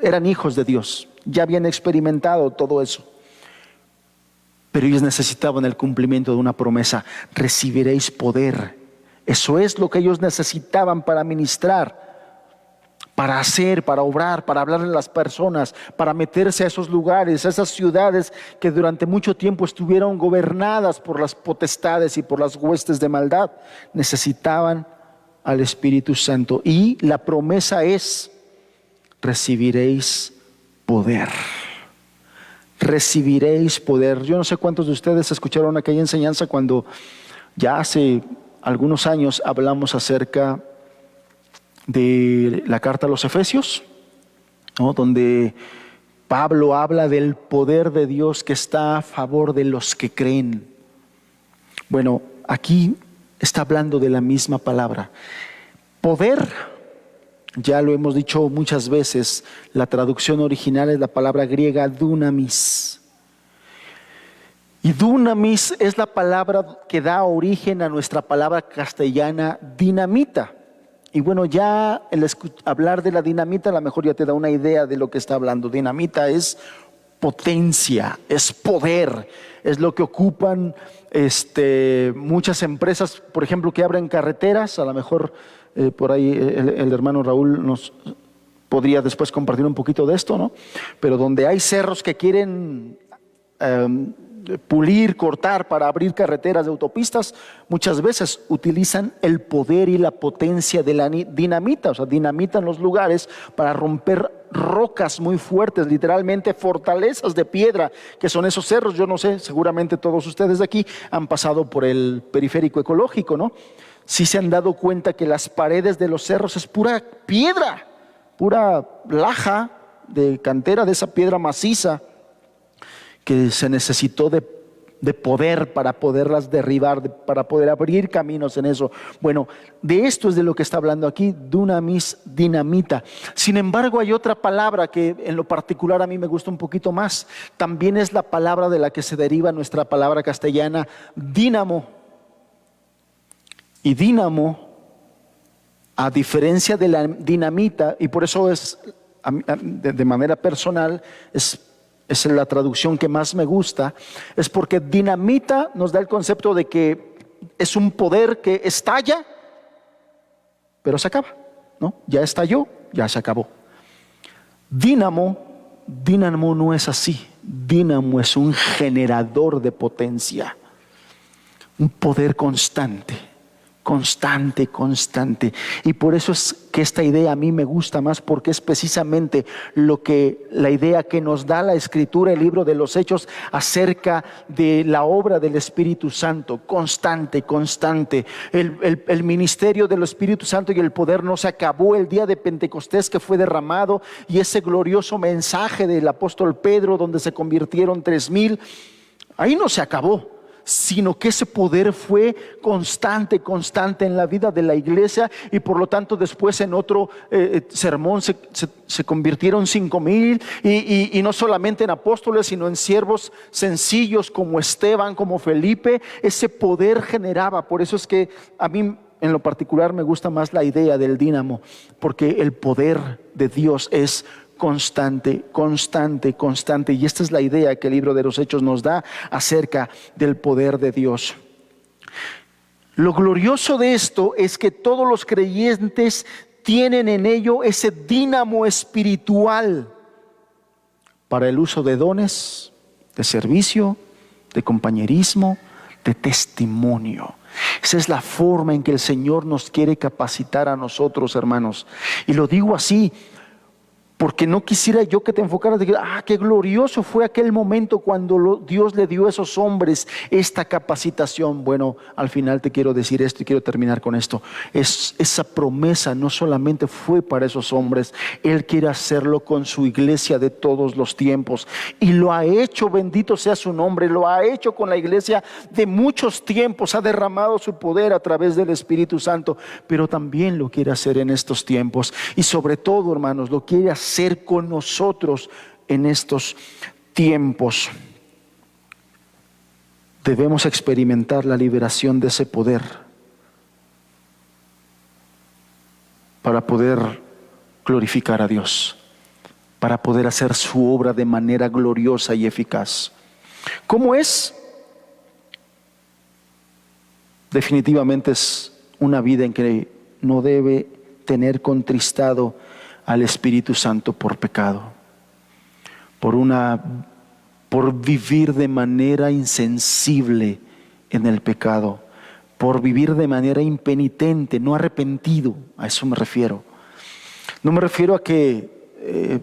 Eran hijos de Dios, ya habían experimentado todo eso. Pero ellos necesitaban el cumplimiento de una promesa: recibiréis poder. Eso es lo que ellos necesitaban para ministrar, para hacer, para obrar, para hablarle a las personas, para meterse a esos lugares, a esas ciudades que durante mucho tiempo estuvieron gobernadas por las potestades y por las huestes de maldad. Necesitaban al Espíritu Santo y la promesa es: recibiréis poder. Recibiréis poder. Yo no sé cuántos de ustedes escucharon aquella enseñanza cuando ya hace algunos años hablamos acerca de la carta a los Efesios, ¿no? Donde Pablo habla del poder de Dios que está a favor de los que creen. Bueno, aquí está hablando de la misma palabra. Poder, ya lo hemos dicho muchas veces, la traducción original es la palabra griega dunamis. Y dunamis es la palabra que da origen a nuestra palabra castellana dinamita. Y bueno, ya el hablar de la dinamita a lo mejor ya te da una idea de lo que está hablando. Dinamita es potencia, es poder, es lo que ocupan muchas empresas, por ejemplo, que abren carreteras. A lo mejor por ahí el hermano Raúl nos podría después compartir un poquito de esto, ¿no? Pero donde hay cerros que quieren pulir, cortar para abrir carreteras de autopistas, muchas veces utilizan el poder y la potencia de la dinamita. O sea, dinamitan los lugares para romper rocas muy fuertes, literalmente fortalezas de piedra, que son esos cerros. Yo no sé, seguramente todos ustedes de aquí han pasado por el periférico ecológico, ¿no? Sí se han dado cuenta que las paredes de los cerros es pura piedra, pura laja de cantera, de esa piedra maciza que se necesitó de poder para poderlas derribar, para poder abrir caminos en eso. Bueno, de esto es de lo que está hablando aquí, dunamis, dinamita. Sin embargo, hay otra palabra que en lo particular a mí me gusta un poquito más. También es la palabra de la que se deriva nuestra palabra castellana, dínamo. Y dínamo, a diferencia de la dinamita, y por eso es, de manera personal, es la traducción que más me gusta, es porque dinamita nos da el concepto de que es un poder que estalla, pero se acaba, ¿no? Ya estalló, ya se acabó. Dínamo no es así. Dínamo es un generador de potencia, un poder constante. Y por eso es que esta idea a mí me gusta más, porque es precisamente la idea que nos da la Escritura, el libro de los Hechos, acerca de la obra del Espíritu Santo, constante. El ministerio del Espíritu Santo y el poder no se acabó el día de Pentecostés, que fue derramado, y ese glorioso mensaje del apóstol Pedro, donde se convirtieron 3,000, ahí no se acabó, sino que ese poder fue constante en la vida de la iglesia, y por lo tanto después en otro sermón se convirtieron 5,000, y no solamente en apóstoles, sino en siervos sencillos como Esteban, como Felipe. Ese poder generaba. Por eso es que a mí en lo particular me gusta más la idea del dínamo, porque el poder de Dios es constante. Y esta es la idea que el libro de los Hechos nos da acerca del poder de Dios. Lo glorioso de esto es que todos los creyentes tienen en ello ese dínamo espiritual para el uso de dones, de servicio, de compañerismo, de testimonio. Esa es la forma en que el Señor nos quiere capacitar a nosotros, hermanos. Y lo digo así porque no quisiera yo que te enfocaras de que, qué glorioso fue aquel momento cuando Dios le dio a esos hombres esta capacitación. Bueno, al final te quiero decir esto y quiero terminar con esto. Esa promesa no solamente fue para esos hombres, Él quiere hacerlo con su iglesia de todos los tiempos. Y lo ha hecho, bendito sea su nombre, lo ha hecho con la iglesia de muchos tiempos, ha derramado su poder a través del Espíritu Santo, pero también lo quiere hacer en estos tiempos. Y sobre todo, hermanos, lo quiere hacer con nosotros en estos tiempos. Debemos experimentar la liberación de ese poder para poder glorificar a Dios, para poder hacer su obra de manera gloriosa y eficaz. ¿Cómo es? Definitivamente es una vida en que no debe tener contristado al Espíritu Santo por pecado, por vivir de manera insensible en el pecado, por vivir de manera impenitente, no arrepentido. A eso me refiero. No me refiero a que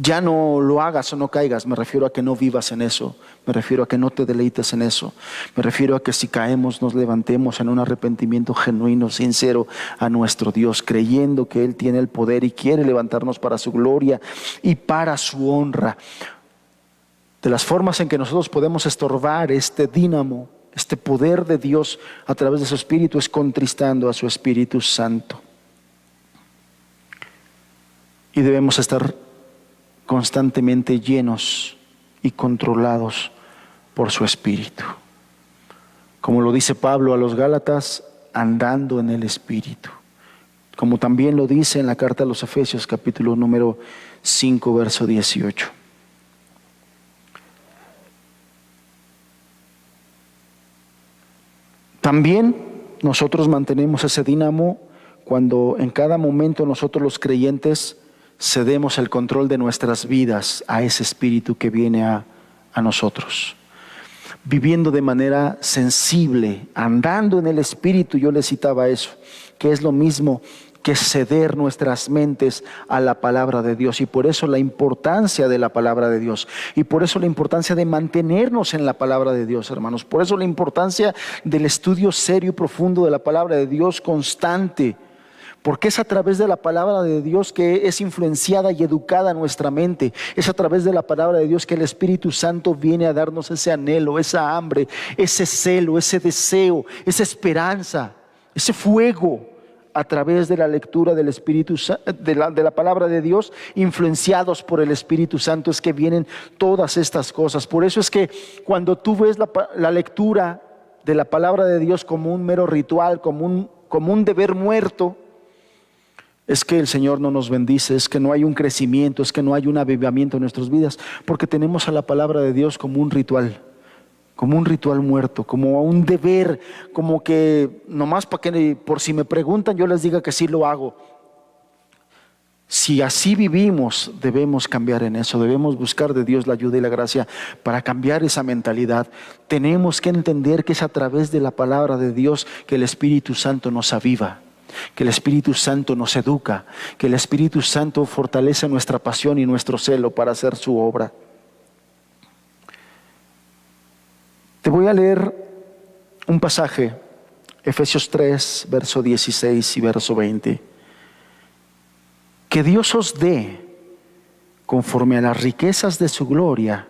ya no lo hagas o no caigas, me refiero a que no vivas en eso, me refiero a que no te deleites en eso, me refiero a que si caemos nos levantemos en un arrepentimiento genuino, sincero a nuestro Dios, creyendo que Él tiene el poder y quiere levantarnos para su gloria y para su honra. De las formas en que nosotros podemos estorbar este dínamo, este poder de Dios a través de su Espíritu, es contristando a su Espíritu Santo. Y debemos estar constantemente llenos y controlados por su Espíritu. Como lo dice Pablo a los Gálatas, andando en el Espíritu. Como también lo dice en la carta a los Efesios, capítulo número 5, verso 18. También nosotros mantenemos ese dínamo cuando en cada momento nosotros los creyentes cedemos el control de nuestras vidas a ese Espíritu que viene a nosotros. Viviendo de manera sensible, andando en el Espíritu, yo le citaba eso, que es lo mismo que ceder nuestras mentes a la palabra de Dios. Y por eso la importancia de la palabra de Dios. Y por eso la importancia de mantenernos en la palabra de Dios, hermanos. Por eso la importancia del estudio serio y profundo de la palabra de Dios constante. Porque es a través de la palabra de Dios que es influenciada y educada nuestra mente. Es a través de la palabra de Dios que el Espíritu Santo viene a darnos ese anhelo, esa hambre, ese celo, ese deseo, esa esperanza, ese fuego. A través de la lectura del Espíritu, de la palabra de Dios, influenciados por el Espíritu Santo, es que vienen todas estas cosas. Por eso es que cuando tú ves la lectura de la palabra de Dios como un mero ritual, como un deber muerto, es que el Señor no nos bendice, es que no hay un crecimiento, es que no hay un avivamiento en nuestras vidas, porque tenemos a la palabra de Dios como un ritual muerto, como un deber, como que nomás para que por si me preguntan yo les diga que sí lo hago. Si así vivimos, debemos cambiar en eso, debemos buscar de Dios la ayuda y la gracia para cambiar esa mentalidad. Tenemos que entender que es a través de la palabra de Dios que el Espíritu Santo nos aviva, que el Espíritu Santo nos educa, que el Espíritu Santo fortalece nuestra pasión y nuestro celo para hacer su obra. Te voy a leer un pasaje, Efesios 3, verso 16 y verso 20. Que Dios os dé, conforme a las riquezas de su gloria,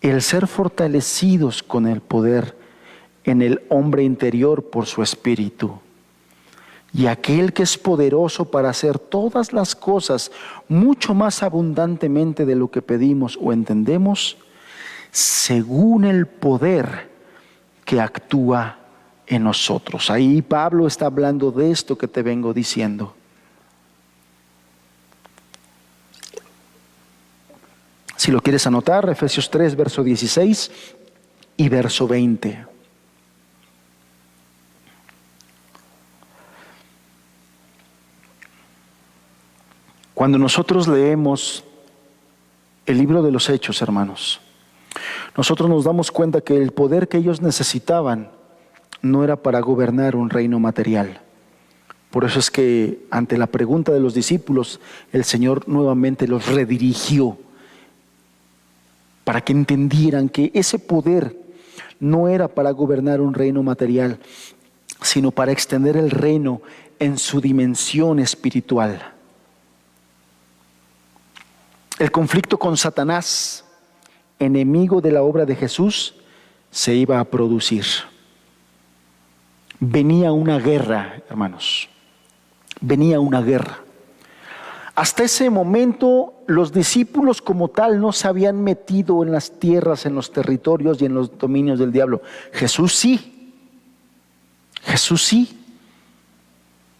el ser fortalecidos con el poder en el hombre interior por su Espíritu. Y aquel que es poderoso para hacer todas las cosas mucho más abundantemente de lo que pedimos o entendemos, según el poder que actúa en nosotros. Ahí Pablo está hablando de esto que te vengo diciendo. Si lo quieres anotar, Efesios 3, verso 16, y verso 20. Cuando nosotros leemos el libro de los Hechos, hermanos, nosotros nos damos cuenta que el poder que ellos necesitaban no era para gobernar un reino material. Por eso es que ante la pregunta de los discípulos, el Señor nuevamente los redirigió para que entendieran que ese poder no era para gobernar un reino material, sino para extender el reino en su dimensión espiritual. El conflicto con Satanás, enemigo de la obra de Jesús, se iba a producir. Venía una guerra, hermanos. Venía una guerra. Hasta ese momento los discípulos como tal no se habían metido en las tierras, en los territorios y en los dominios del diablo. Jesús sí. Jesús sí.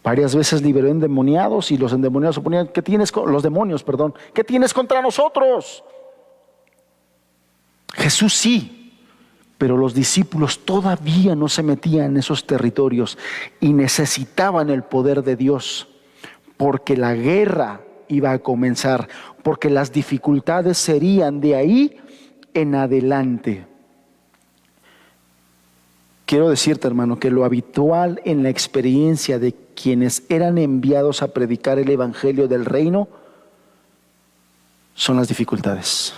Varias veces liberó endemoniados y los endemoniados suponían, ¿qué tienes con los demonios, perdón? ¿Qué tienes contra nosotros? Jesús sí, pero los discípulos todavía no se metían en esos territorios y necesitaban el poder de Dios, porque la guerra iba a comenzar, porque las dificultades serían de ahí en adelante. Quiero decirte, hermano, que lo habitual en la experiencia de quienes eran enviados a predicar el evangelio del reino son las dificultades.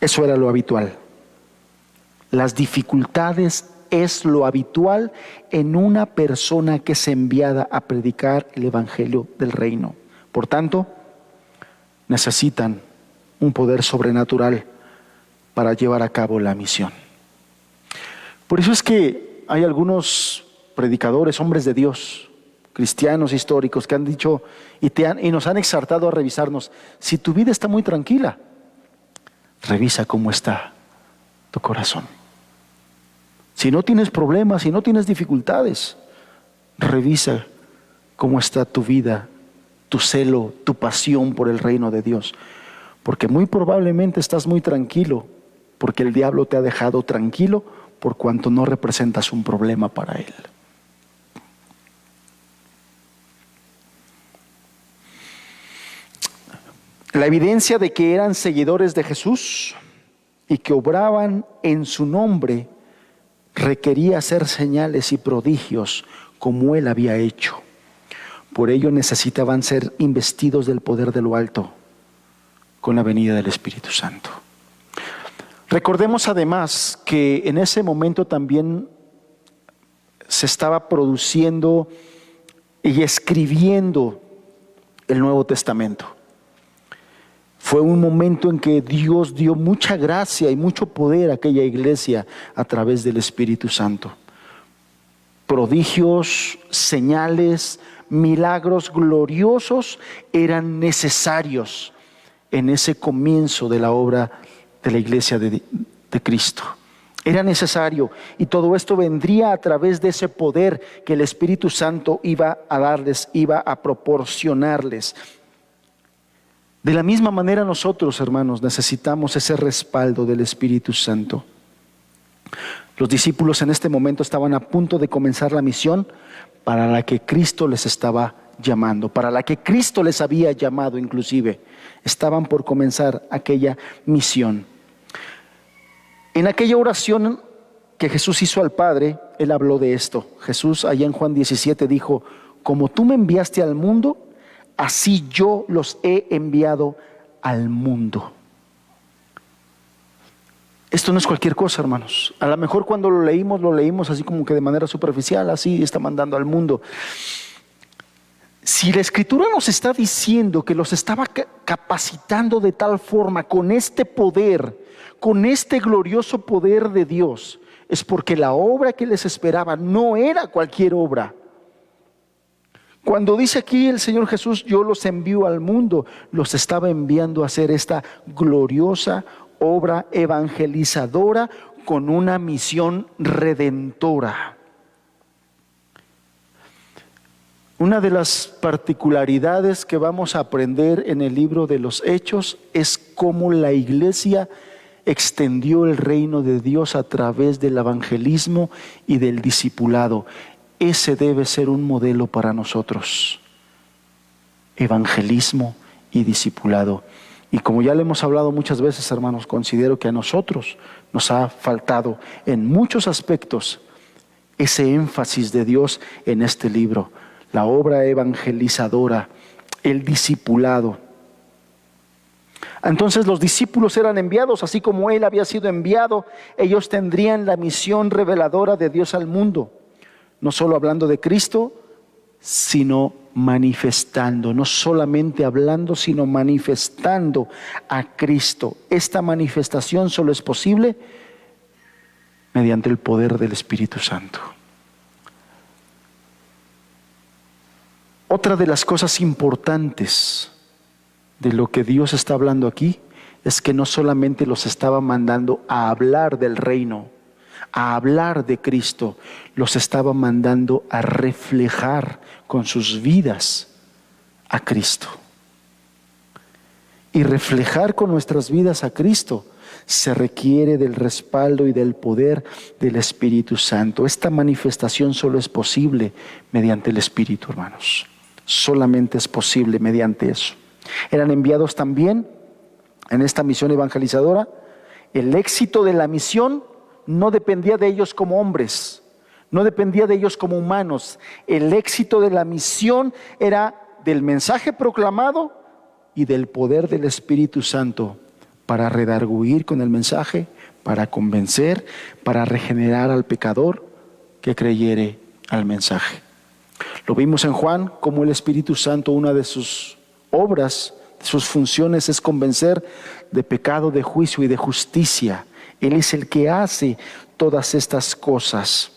Eso era lo habitual. Las dificultades es lo habitual en una persona que es enviada a predicar el evangelio del reino. Por tanto, necesitan un poder sobrenatural para llevar a cabo la misión. Por eso es que hay algunos predicadores, hombres de Dios, cristianos históricos, que han dicho y nos han exhortado a revisarnos. Si tu vida está muy tranquila, revisa cómo está tu corazón. Si no tienes problemas, si no tienes dificultades, revisa cómo está tu vida, tu celo, tu pasión por el reino de Dios. Porque muy probablemente estás muy tranquilo, porque el diablo te ha dejado tranquilo por cuanto no representas un problema para él. La evidencia de que eran seguidores de Jesús y que obraban en su nombre requería hacer señales y prodigios como él había hecho. Por ello necesitaban ser investidos del poder de lo alto con la venida del Espíritu Santo. Recordemos además que en ese momento también se estaba produciendo y escribiendo el Nuevo Testamento. Fue un momento en que Dios dio mucha gracia y mucho poder a aquella iglesia a través del Espíritu Santo. Prodigios, señales, milagros gloriosos eran necesarios en ese comienzo de la obra de la iglesia de Cristo. Era necesario, y todo esto vendría a través de ese poder que el Espíritu Santo iba a darles, iba a proporcionarles. De la misma manera nosotros, hermanos, necesitamos ese respaldo del Espíritu Santo. Los discípulos en este momento estaban a punto de comenzar la misión para la que Cristo les estaba llamando, para la que Cristo les había llamado inclusive. Estaban por comenzar aquella misión. En aquella oración que Jesús hizo al Padre, Él habló de esto. Jesús allá en Juan 17 dijo, como tú me enviaste al mundo, así yo los he enviado al mundo. Esto no es cualquier cosa, hermanos. A lo mejor cuando lo leímos así como que de manera superficial, así está mandando al mundo. Si la Escritura nos está diciendo que los estaba capacitando de tal forma con este poder, con este glorioso poder de Dios, es porque la obra que les esperaba no era cualquier obra. Cuando dice aquí el Señor Jesús, yo los envío al mundo, los estaba enviando a hacer esta gloriosa obra evangelizadora con una misión redentora. Una de las particularidades que vamos a aprender en el libro de los Hechos es cómo la iglesia extendió el reino de Dios a través del evangelismo y del discipulado. Ese debe ser un modelo para nosotros. Evangelismo y discipulado. Y como ya le hemos hablado muchas veces, hermanos, considero que a nosotros nos ha faltado en muchos aspectos ese énfasis de Dios en este libro. La obra evangelizadora, el discipulado. Entonces los discípulos eran enviados, así como Él había sido enviado. Ellos tendrían la misión reveladora de Dios al mundo. No solo hablando de Cristo, sino manifestando. No solamente hablando, sino manifestando a Cristo. Esta manifestación solo es posible mediante el poder del Espíritu Santo. Otra de las cosas importantes de lo que Dios está hablando aquí es que no solamente los estaba mandando a hablar del reino, a hablar de Cristo, los estaba mandando a reflejar con sus vidas a Cristo. Y reflejar con nuestras vidas a Cristo se requiere del respaldo y del poder del Espíritu Santo. Esta manifestación solo es posible mediante el Espíritu, hermanos. Solamente es posible mediante eso. Eran enviados también en esta misión evangelizadora. El éxito de la misión no dependía de ellos como hombres, no dependía de ellos como humanos. El éxito de la misión era del mensaje proclamado y del poder del Espíritu Santo para redarguir con el mensaje, para convencer, para regenerar al pecador que creyere al mensaje. Lo vimos en Juan, como el Espíritu Santo, una de sus obras, sus funciones es convencer de pecado, de juicio y de justicia. Él es el que hace todas estas cosas.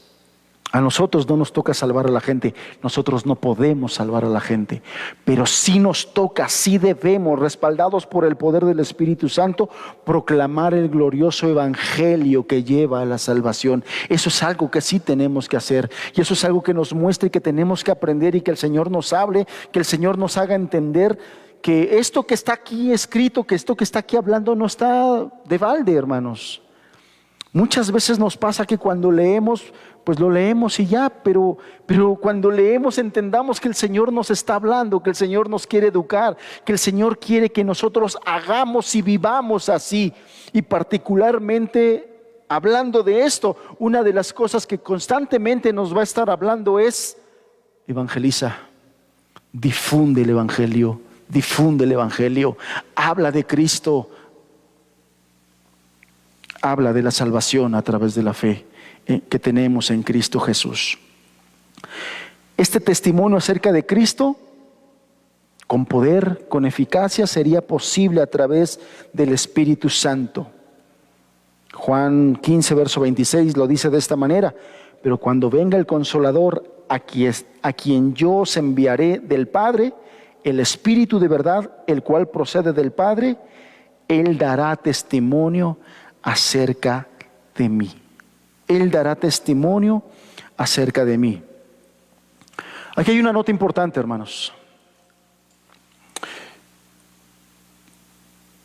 A nosotros no nos toca salvar a la gente, nosotros no podemos salvar a la gente, pero sí nos toca, sí debemos, respaldados por el poder del Espíritu Santo, proclamar el glorioso evangelio que lleva a la salvación. Eso es algo que sí tenemos que hacer, y eso es algo que nos muestra y que tenemos que aprender, y que el Señor nos hable, que el Señor nos haga entender que esto que está aquí escrito, que esto que está aquí hablando no está de balde, hermanos. Muchas veces nos pasa que cuando leemos, pues lo leemos y ya, pero cuando leemos entendamos que el Señor nos está hablando, que el Señor nos quiere educar, que el Señor quiere que nosotros hagamos y vivamos así. Y particularmente hablando de esto, una de las cosas que constantemente nos va a estar hablando es: evangeliza, difunde el evangelio, habla de Cristo, habla de la salvación a través de la fe que tenemos en Cristo Jesús. Este testimonio acerca de Cristo, con poder, con eficacia, sería posible a través del Espíritu Santo. Juan 15, verso 26 lo dice de esta manera: pero cuando venga el Consolador, a quien yo os enviaré del Padre, el Espíritu de verdad, el cual procede del Padre, Él dará testimonio acerca de mí. Él dará testimonio acerca de mí. Aquí hay una nota importante, hermanos.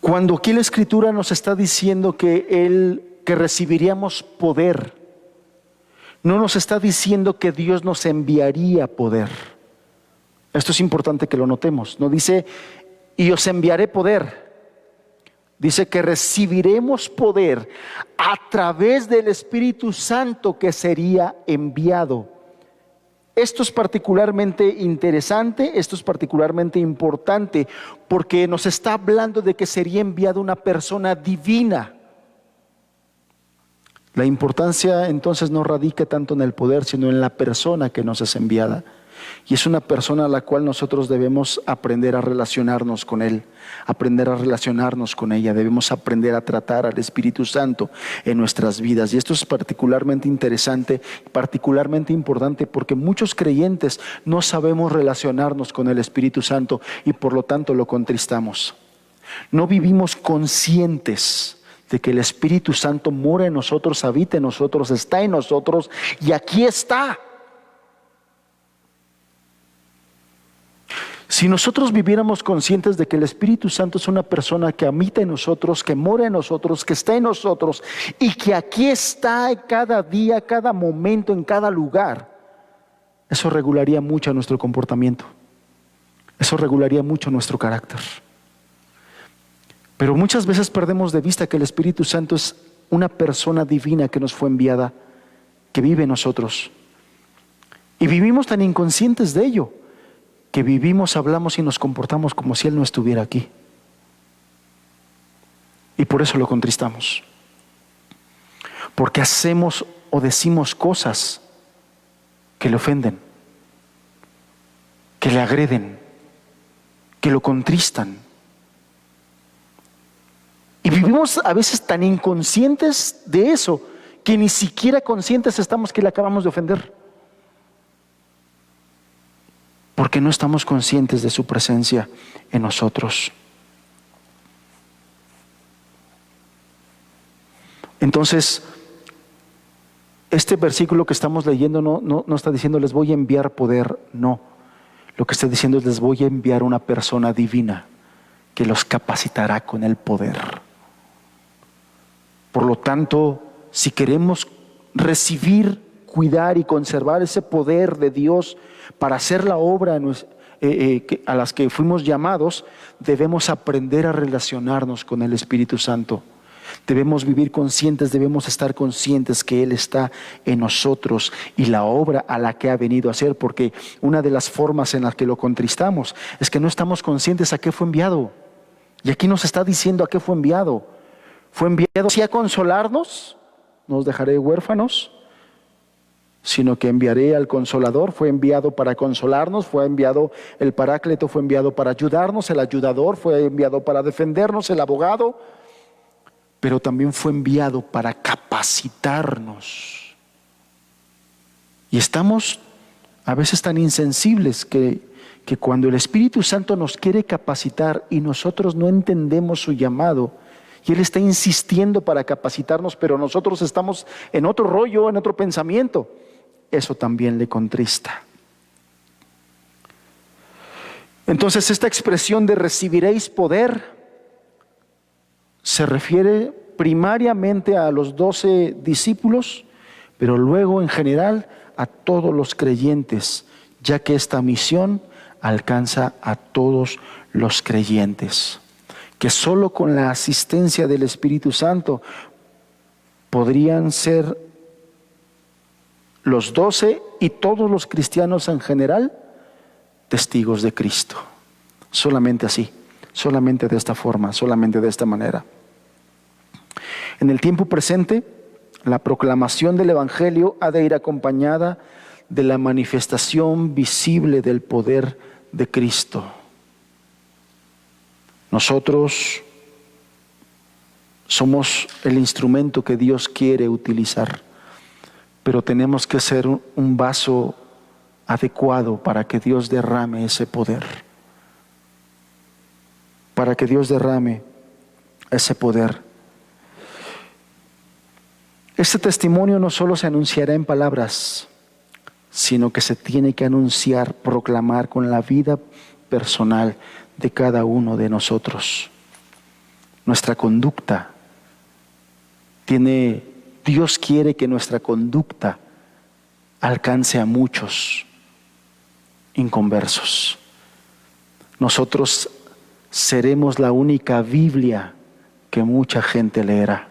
Cuando aquí la Escritura nos está diciendo que recibiríamos poder, no nos está diciendo que Dios nos enviaría poder. Esto es importante que lo notemos. No dice: y os enviaré poder. Dice que recibiremos poder a través del Espíritu Santo que sería enviado. Esto es particularmente interesante, esto es particularmente importante, porque nos está hablando de que sería enviada una persona divina. La importancia entonces no radica tanto en el poder, sino en la persona que nos es enviada. Y es una persona a la cual nosotros debemos aprender a relacionarnos con Él, aprender a relacionarnos con ella. Debemos aprender a tratar al Espíritu Santo en nuestras vidas. Y esto es particularmente interesante, particularmente importante, porque muchos creyentes no sabemos relacionarnos con el Espíritu Santo y por lo tanto lo contristamos. No vivimos conscientes de que el Espíritu Santo mora en nosotros, habita en nosotros, está en nosotros y aquí está. Si nosotros viviéramos conscientes de que el Espíritu Santo es una persona que habita en nosotros, que mora en nosotros, que está en nosotros y que aquí está cada día, cada momento, en cada lugar, eso regularía mucho nuestro comportamiento. Eso regularía mucho nuestro carácter. Pero muchas veces perdemos de vista que el Espíritu Santo es una persona divina que nos fue enviada, que vive en nosotros. Y vivimos tan inconscientes de ello, que vivimos, hablamos y nos comportamos como si Él no estuviera aquí. Y por eso lo contristamos. Porque hacemos o decimos cosas que le ofenden, que le agreden, que lo contristan. Y vivimos a veces tan inconscientes de eso, que ni siquiera conscientes estamos que le acabamos de ofender. Porque no estamos conscientes de su presencia en nosotros. Entonces, este versículo que estamos leyendo no está diciendo les voy a enviar poder, no. Lo que está diciendo es les voy a enviar una persona divina que los capacitará con el poder. Por lo tanto, si queremos recibir, cuidar y conservar ese poder de Dios para hacer la obra a las que fuimos llamados, debemos aprender a relacionarnos con el Espíritu Santo. Debemos vivir conscientes, debemos estar conscientes que Él está en nosotros y la obra a la que ha venido a hacer, porque una de las formas en las que lo contristamos es que no estamos conscientes a qué fue enviado. Y aquí nos está diciendo a qué fue enviado. Fue enviado sí a consolarnos, no os dejaré huérfanos, sino que enviaré al Consolador. Fue enviado para consolarnos, fue enviado el Paráclito, fue enviado para ayudarnos, el ayudador, fue enviado para defendernos, el abogado, pero también fue enviado para capacitarnos. Y estamos a veces tan insensibles que cuando el Espíritu Santo nos quiere capacitar y nosotros no entendemos su llamado, y Él está insistiendo para capacitarnos, pero nosotros estamos en otro rollo, en otro pensamiento, eso también le contrista. Entonces esta expresión de recibiréis poder se refiere primariamente a los 12 discípulos, pero luego en general a todos los creyentes, ya que esta misión alcanza a todos los creyentes, que solo con la asistencia del Espíritu Santo podrían ser los 12 y todos los cristianos en general testigos de Cristo. Solamente así, solamente de esta forma, solamente de esta manera. En el tiempo presente, la proclamación del Evangelio ha de ir acompañada de la manifestación visible del poder de Cristo. Nosotros somos el instrumento que Dios quiere utilizar, pero tenemos que ser un vaso adecuado para que Dios derrame ese poder. Para que Dios derrame ese poder. Este testimonio no solo se anunciará en palabras, sino que se tiene que anunciar, proclamar con la vida personal de cada uno de nosotros. Nuestra conducta Dios quiere que nuestra conducta alcance a muchos inconversos. Nosotros seremos la única Biblia que mucha gente leerá.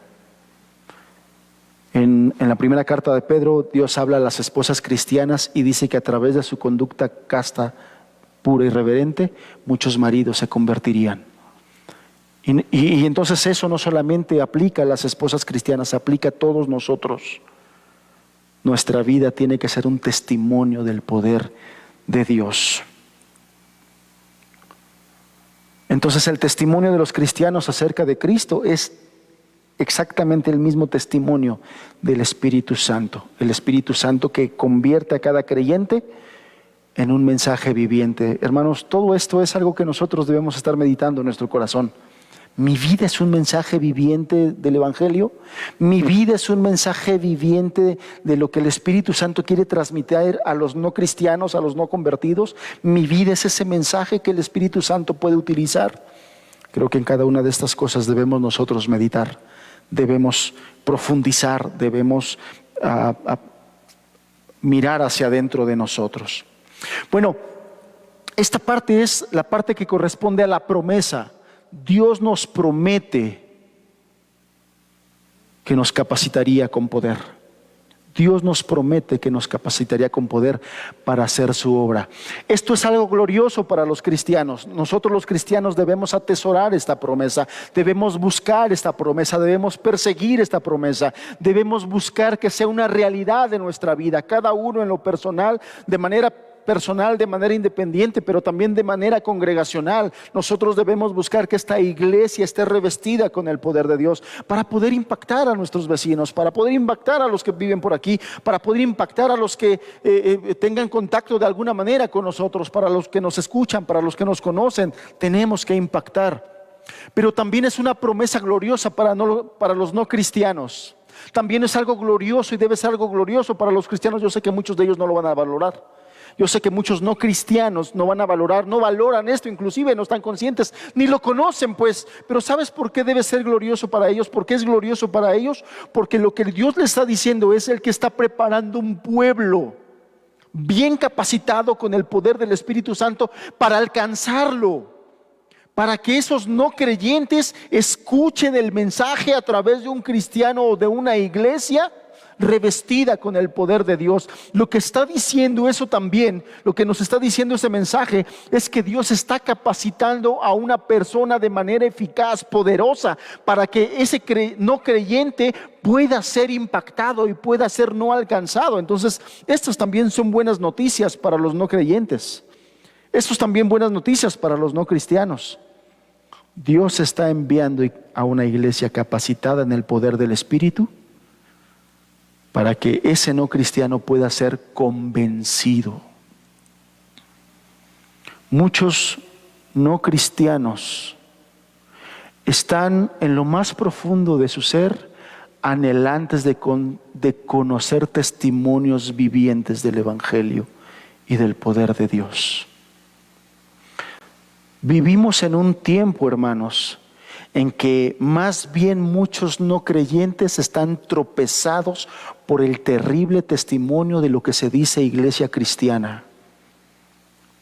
En la primera carta de Pedro, Dios habla a las esposas cristianas y dice que a través de su conducta casta, pura y reverente, muchos maridos se convertirían. Y entonces eso no solamente aplica a las esposas cristianas, aplica a todos nosotros. Nuestra vida tiene que ser un testimonio del poder de Dios. Entonces el testimonio de los cristianos acerca de Cristo es exactamente el mismo testimonio del Espíritu Santo. El Espíritu Santo que convierte a cada creyente en un mensaje viviente. Hermanos, todo esto es algo que nosotros debemos estar meditando en nuestro corazón. Mi vida es un mensaje viviente del Evangelio. Mi vida es un mensaje viviente de lo que el Espíritu Santo quiere transmitir a los no cristianos, a los no convertidos. Mi vida es ese mensaje que el Espíritu Santo puede utilizar. Creo que en cada una de estas cosas debemos nosotros meditar, debemos profundizar, debemos mirar hacia adentro de nosotros. Bueno, esta parte es la parte que corresponde a la promesa. Dios nos promete que nos capacitaría con poder. Dios nos promete que nos capacitaría con poder para hacer su obra. Esto es algo glorioso para los cristianos. Nosotros los cristianos debemos atesorar esta promesa, debemos buscar esta promesa, debemos perseguir esta promesa, debemos buscar que sea una realidad de nuestra vida, cada uno en lo personal, de manera personal, de manera independiente, pero también de manera congregacional. Nosotros debemos buscar que esta iglesia esté revestida con el poder de Dios para poder impactar a nuestros vecinos, para poder impactar a los que viven por aquí, para poder impactar a los que tengan contacto de alguna manera con nosotros, para los que nos escuchan, para los que nos conocen. Tenemos que impactar. Pero también es una promesa gloriosa para los no cristianos. También es algo glorioso y debe ser algo glorioso para los cristianos. Yo sé que muchos de ellos no lo van a valorar. Yo sé que muchos no cristianos no van a valorar, no valoran esto, inclusive no están conscientes, ni lo conocen pues. Pero ¿sabes por qué debe ser glorioso para ellos? ¿Por qué es glorioso para ellos? Porque lo que Dios les está diciendo es el que está preparando un pueblo bien capacitado con el poder del Espíritu Santo para alcanzarlo, para que esos no creyentes escuchen el mensaje a través de un cristiano o de una iglesia revestida con el poder de Dios. Lo que está diciendo eso también, lo que nos está diciendo ese mensaje, es que Dios está capacitando a una persona de manera eficaz, poderosa, para que ese no creyente pueda ser impactado y pueda ser no alcanzado. Entonces, estas también son buenas noticias para los no creyentes. Estas también buenas noticias para los no cristianos. Dios está enviando a una iglesia capacitada en el poder del Espíritu para que ese no cristiano pueda ser convencido. Muchos no cristianos están en lo más profundo de su ser anhelantes de conocer testimonios vivientes del Evangelio y del poder de Dios. Vivimos en un tiempo, hermanos, en que más bien muchos no creyentes están tropezados por el terrible testimonio de lo que se dice iglesia cristiana.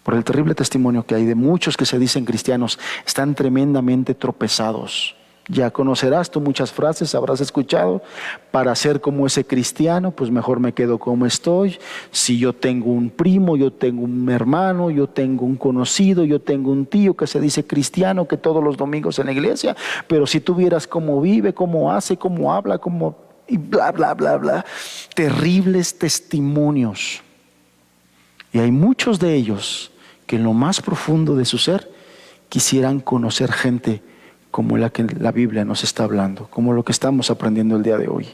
Por el terrible testimonio que hay de muchos que se dicen cristianos, están tremendamente tropezados. Ya conocerás tú muchas frases, habrás escuchado: para ser como ese cristiano, pues mejor me quedo como estoy. Si yo tengo un primo, yo tengo un hermano, yo tengo un conocido, yo tengo un tío que se dice cristiano, que todos los domingos en la iglesia, pero si tú vieras cómo vive, cómo hace, cómo habla, cómo... y bla, bla, bla, bla. Terribles testimonios. Y hay muchos de ellos que en lo más profundo de su ser quisieran conocer gente como la que la Biblia nos está hablando, como lo que estamos aprendiendo el día de hoy.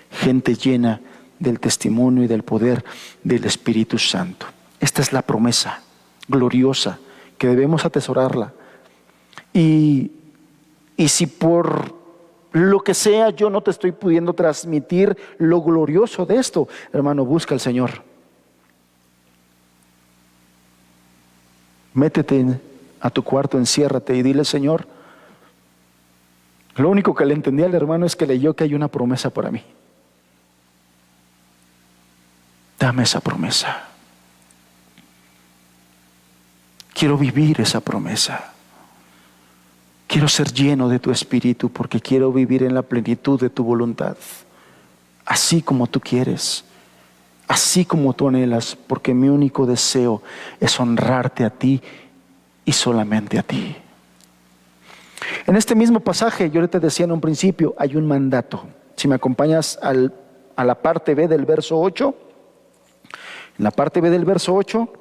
Gente llena del testimonio y del poder del Espíritu Santo. Esta es la promesa gloriosa que debemos atesorarla. Y si por lo que sea yo no te estoy pudiendo transmitir lo glorioso de esto, hermano, busca al Señor. Métete a tu cuarto, enciérrate y dile: Señor, lo único que le entendí al hermano es que leyó que hay una promesa para mí. Dame esa promesa. Quiero vivir esa promesa. Quiero ser lleno de tu Espíritu porque quiero vivir en la plenitud de tu voluntad. Así como tú quieres, así como tú anhelas, porque mi único deseo es honrarte a ti y solamente a ti. En este mismo pasaje, yo te decía en un principio, hay un mandato. Si me acompañas a la parte B del verso 8, en la parte B del verso 8,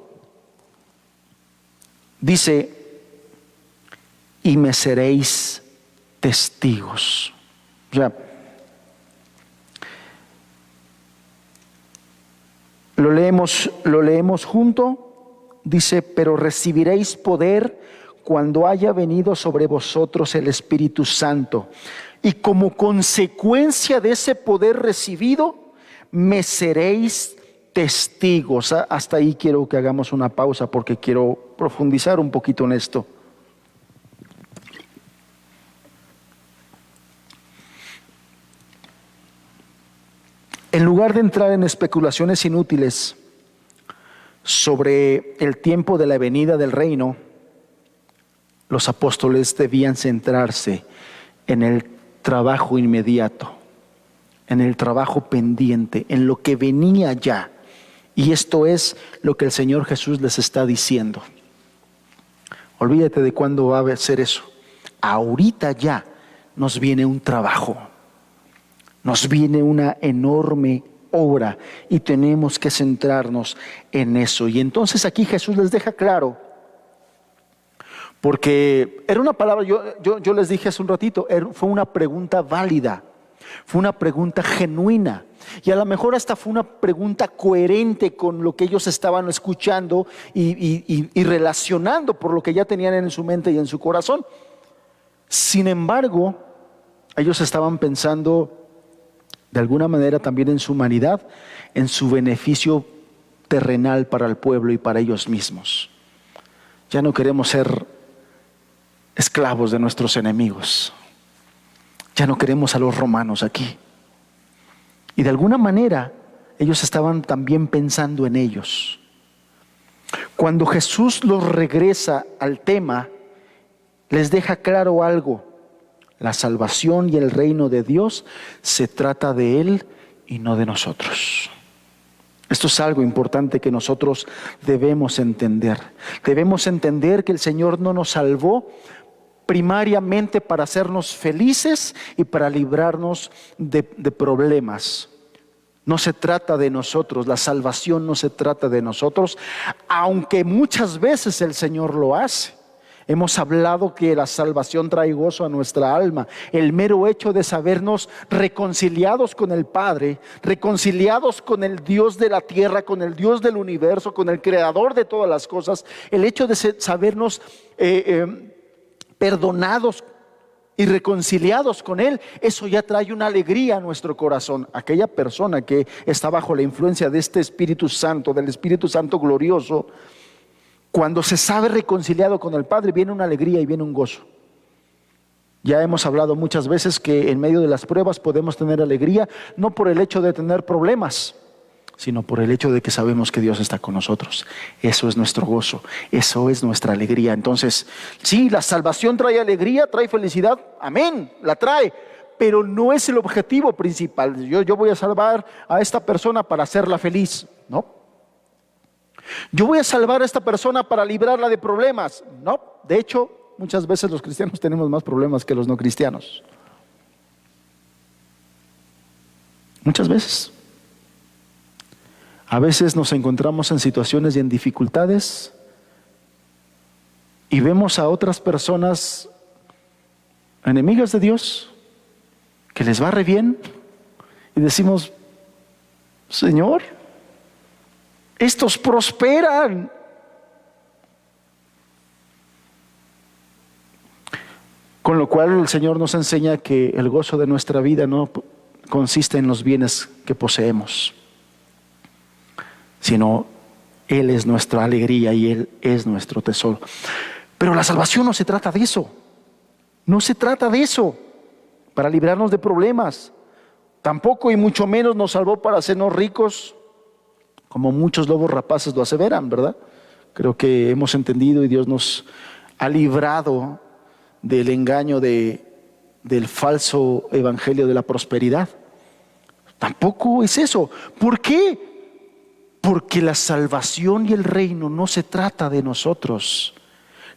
dice: y me seréis testigos. O sea, lo leemos junto. Dice: pero recibiréis poder cuando haya venido sobre vosotros el Espíritu Santo. Y como consecuencia de ese poder recibido, me seréis testigos. Hasta ahí quiero que hagamos una pausa porque quiero profundizar un poquito en esto. En lugar de entrar en especulaciones inútiles sobre el tiempo de la venida del reino, los apóstoles debían centrarse en el trabajo inmediato, en el trabajo pendiente, en lo que venía ya. Y esto es lo que el Señor Jesús les está diciendo. Olvídate de cuándo va a ser eso. Ahorita ya nos viene un trabajo, nos viene una enorme obra y tenemos que centrarnos en eso. Y entonces aquí Jesús les deja claro, porque era una palabra, yo les dije hace un ratito, fue una pregunta válida, fue una pregunta genuina. Y a lo mejor hasta fue una pregunta coherente con lo que ellos estaban escuchando y relacionando por lo que ya tenían en su mente y en su corazón. Sin embargo, ellos estaban pensando de alguna manera también en su humanidad, en su beneficio terrenal para el pueblo y para ellos mismos. Ya no queremos ser esclavos de nuestros enemigos. Ya no queremos a los romanos aquí. Y de alguna manera ellos estaban también pensando en ellos. Cuando Jesús los regresa al tema, les deja claro algo. La salvación y el reino de Dios se trata de Él y no de nosotros. Esto es algo importante que nosotros debemos entender. Debemos entender que el Señor no nos salvó primariamente para hacernos felices y para librarnos de problemas. No se trata de nosotros, la salvación no se trata de nosotros, aunque muchas veces el Señor lo hace. Hemos hablado que la salvación trae gozo a nuestra alma. El mero hecho de sabernos reconciliados con el Padre, reconciliados con el Dios de la tierra, con el Dios del universo, con el Creador de todas las cosas, el hecho de sabernos perdonados y reconciliados con Él, eso ya trae una alegría a nuestro corazón. Aquella persona que está bajo la influencia de este Espíritu Santo, del Espíritu Santo glorioso, cuando se sabe reconciliado con el Padre, viene una alegría y viene un gozo. Ya hemos hablado muchas veces que en medio de las pruebas podemos tener alegría, no por el hecho de tener problemas, sino por el hecho de que sabemos que Dios está con nosotros. Eso es nuestro gozo, eso es nuestra alegría. Entonces, sí, la salvación trae alegría, trae felicidad, amén, la trae, pero no es el objetivo principal. Yo voy a salvar a esta persona para hacerla feliz, no. Yo voy a salvar a esta persona para librarla de problemas, no. De hecho, muchas veces los cristianos tenemos más problemas que los no cristianos. Muchas veces. A veces nos encontramos en situaciones y en dificultades y vemos a otras personas enemigas de Dios que les va re bien y decimos, Señor, estos prosperan. Con lo cual el Señor nos enseña que el gozo de nuestra vida no consiste en los bienes que poseemos, sino Él es nuestra alegría y Él es nuestro tesoro. Pero la salvación no se trata de eso. No se trata de eso, para librarnos de problemas. Tampoco y mucho menos nos salvó para hacernos ricos, como muchos lobos rapaces lo aseveran, ¿verdad? Creo que hemos entendido y Dios nos ha librado del engaño del falso evangelio de la prosperidad. Tampoco es eso. ¿Por qué? Porque la salvación y el reino no se trata de nosotros.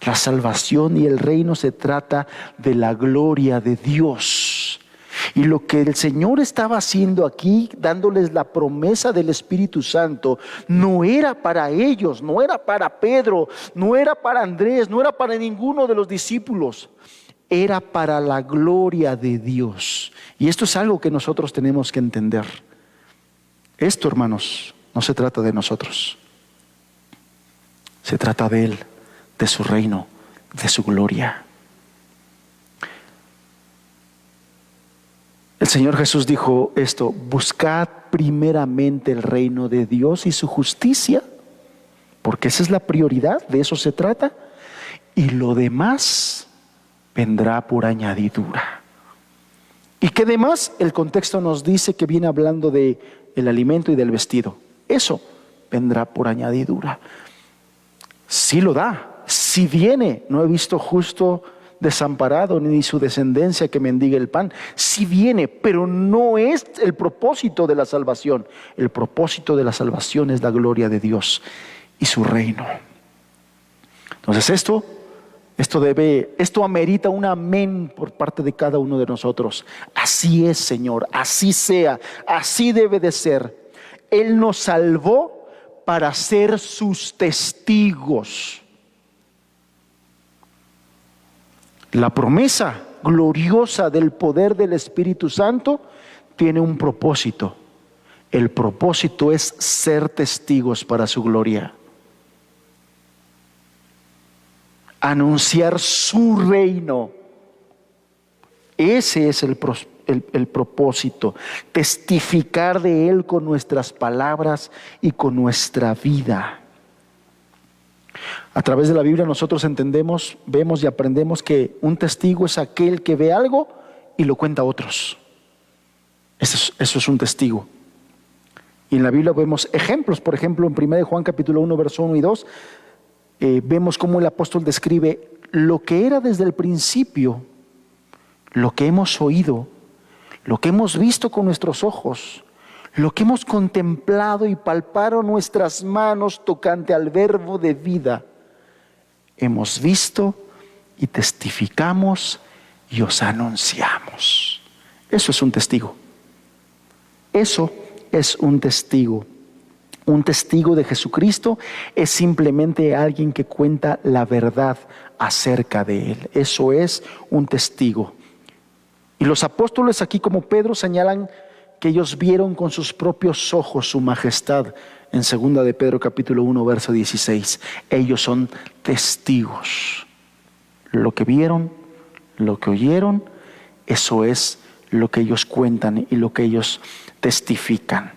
La salvación y el reino se trata de la gloria de Dios. Y lo que el Señor estaba haciendo aquí, dándoles la promesa del Espíritu Santo, no era para ellos, no era para Pedro, no era para Andrés, no era para ninguno de los discípulos. Era para la gloria de Dios. Y esto es algo que nosotros tenemos que entender. Esto, hermanos, no se trata de nosotros. Se trata de Él, de su reino, de su gloria. El Señor Jesús dijo esto: buscad primeramente el reino de Dios y su justicia, porque esa es la prioridad, de eso se trata, y lo demás vendrá por añadidura. ¿Y qué demás? El contexto nos dice que viene hablando de el alimento y del vestido. Eso vendrá por añadidura. Sí lo da, sí viene. No he visto justo desamparado ni su descendencia que mendigue el pan. Sí viene, pero no es el propósito de la salvación. El propósito de la salvación es la gloria de Dios y su reino. Entonces esto amerita un amén por parte de cada uno de nosotros. Así es, Señor, así sea, así debe de ser. Él nos salvó para ser sus testigos. La promesa gloriosa del poder del Espíritu Santo tiene un propósito. El propósito es ser testigos para su gloria. Anunciar su reino. Ese es el propósito. Testificar de Él con nuestras palabras y con nuestra vida. A través de la Biblia nosotros entendemos, vemos y aprendemos que un testigo es aquel que ve algo y lo cuenta a otros. Eso es un testigo. Y en la Biblia vemos ejemplos. Por ejemplo, en 1 Juan capítulo 1, verso 1 y 2, vemos cómo el apóstol describe lo que era desde el principio, lo que hemos oído, lo que hemos visto con nuestros ojos, lo que hemos contemplado y palparon nuestras manos tocante al verbo de vida. Hemos visto y testificamos y os anunciamos. Eso es un testigo. Eso es un testigo. Un testigo de Jesucristo es simplemente alguien que cuenta la verdad acerca de Él. Eso es un testigo. Y los apóstoles aquí, como Pedro, señalan que ellos vieron con sus propios ojos su majestad. En 2 de Pedro capítulo 1, verso 16. Ellos son testigos. Lo que vieron, lo que oyeron, eso es lo que ellos cuentan y lo que ellos testifican.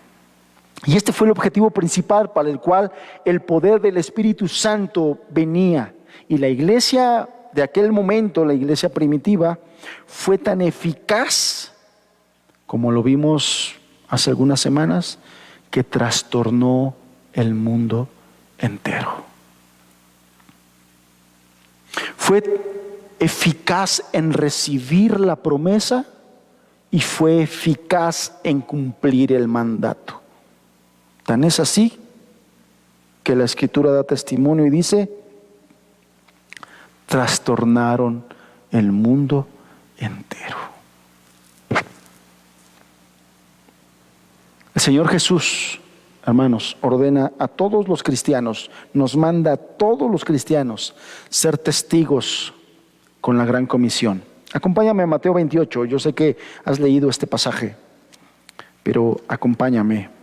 Y este fue el objetivo principal para el cual el poder del Espíritu Santo venía. Y la iglesia de aquel momento, la iglesia primitiva, fue tan eficaz, como lo vimos hace algunas semanas, que trastornó el mundo entero. Fue eficaz en recibir la promesa y fue eficaz en cumplir el mandato. Tan es así que la Escritura da testimonio y dice: trastornaron el mundo entero. El Señor Jesús, hermanos, ordena a todos los cristianos, nos manda a todos los cristianos ser testigos con la gran comisión. Acompáñame a Mateo 28, yo sé que has leído este pasaje, pero acompáñame.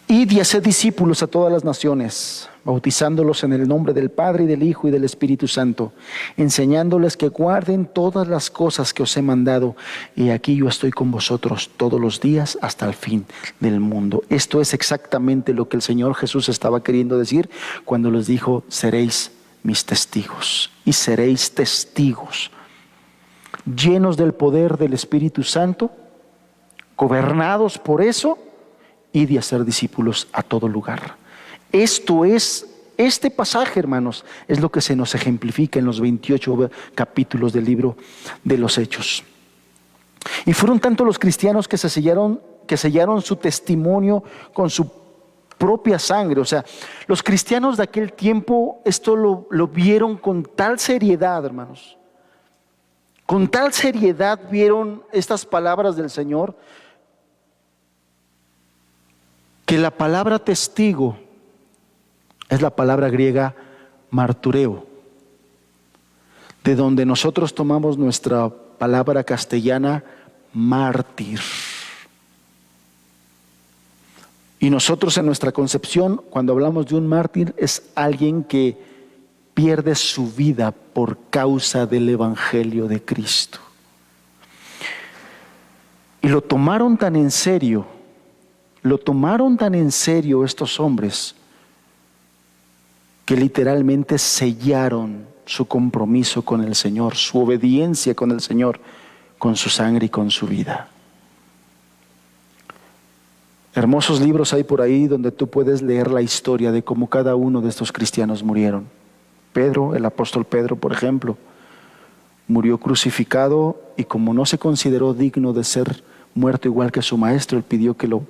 Id y haced discípulos a todas las naciones, bautizándolos en el nombre del Padre y del Hijo y del Espíritu Santo, enseñándoles que guarden todas las cosas que os he mandado, y aquí yo estoy con vosotros todos los días hasta el fin del mundo. Esto es exactamente lo que el Señor Jesús estaba queriendo decir cuando les dijo: seréis mis testigos, y seréis testigos, llenos del poder del Espíritu Santo, gobernados por eso, y de hacer discípulos a todo lugar. Este pasaje, hermanos, es lo que se nos ejemplifica en los 28 capítulos del libro de los Hechos. Y fueron tanto los cristianos que sellaron su testimonio con su propia sangre. O sea, los cristianos de aquel tiempo esto lo vieron con tal seriedad, hermanos. Con tal seriedad vieron estas palabras del Señor, que la palabra testigo es la palabra griega martureo. de donde nosotros tomamos nuestra palabra castellana, mártir. Y nosotros en nuestra concepción, cuando hablamos de un mártir, es alguien que pierde su vida por causa del Evangelio de Cristo. Y lo tomaron tan en serio estos hombres, que literalmente sellaron su compromiso con el Señor, su obediencia con el Señor, con su sangre y con su vida. Hermosos libros hay por ahí donde tú puedes leer la historia de cómo cada uno de estos cristianos murieron. Pedro, el apóstol Pedro, por ejemplo, murió crucificado y como no se consideró digno de ser muerto igual que su maestro, él pidió que lo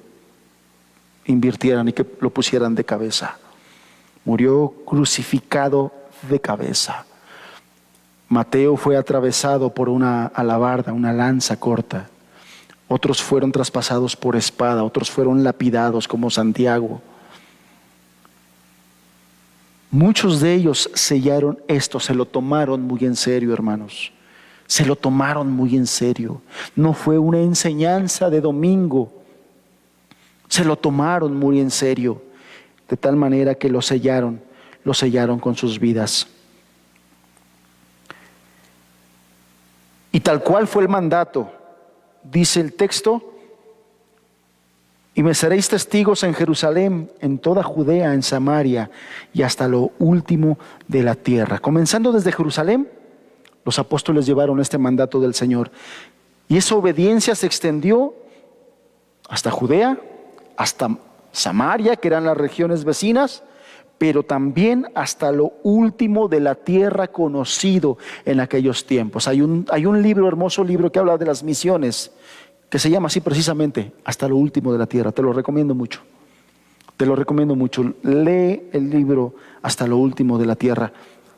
invirtieran y que lo pusieran de cabeza. Murió crucificado de cabeza. Mateo fue atravesado por una alabarda, una lanza corta. Otros fueron traspasados por espada, otros fueron lapidados como Santiago. Muchos de ellos sellaron esto, se lo tomaron muy en serio, hermanos. Se lo tomaron muy en serio. No fue una enseñanza de domingo. Se lo tomaron muy en serio, de tal manera que lo sellaron con sus vidas. Y tal cual fue el mandato, dice el texto: y me seréis testigos en Jerusalén, en toda Judea, en Samaria y hasta lo último de la tierra. Comenzando desde Jerusalén, los apóstoles llevaron este mandato del Señor. Y esa obediencia se extendió hasta Judea, hasta Samaria, que eran las regiones vecinas, pero también hasta lo último de la tierra conocido en aquellos tiempos. Hay un libro, hermoso libro, que habla de las misiones, que se llama así precisamente, Hasta lo último de la tierra. Te lo recomiendo mucho. Te lo recomiendo mucho. Lee el libro Hasta lo último de la tierra,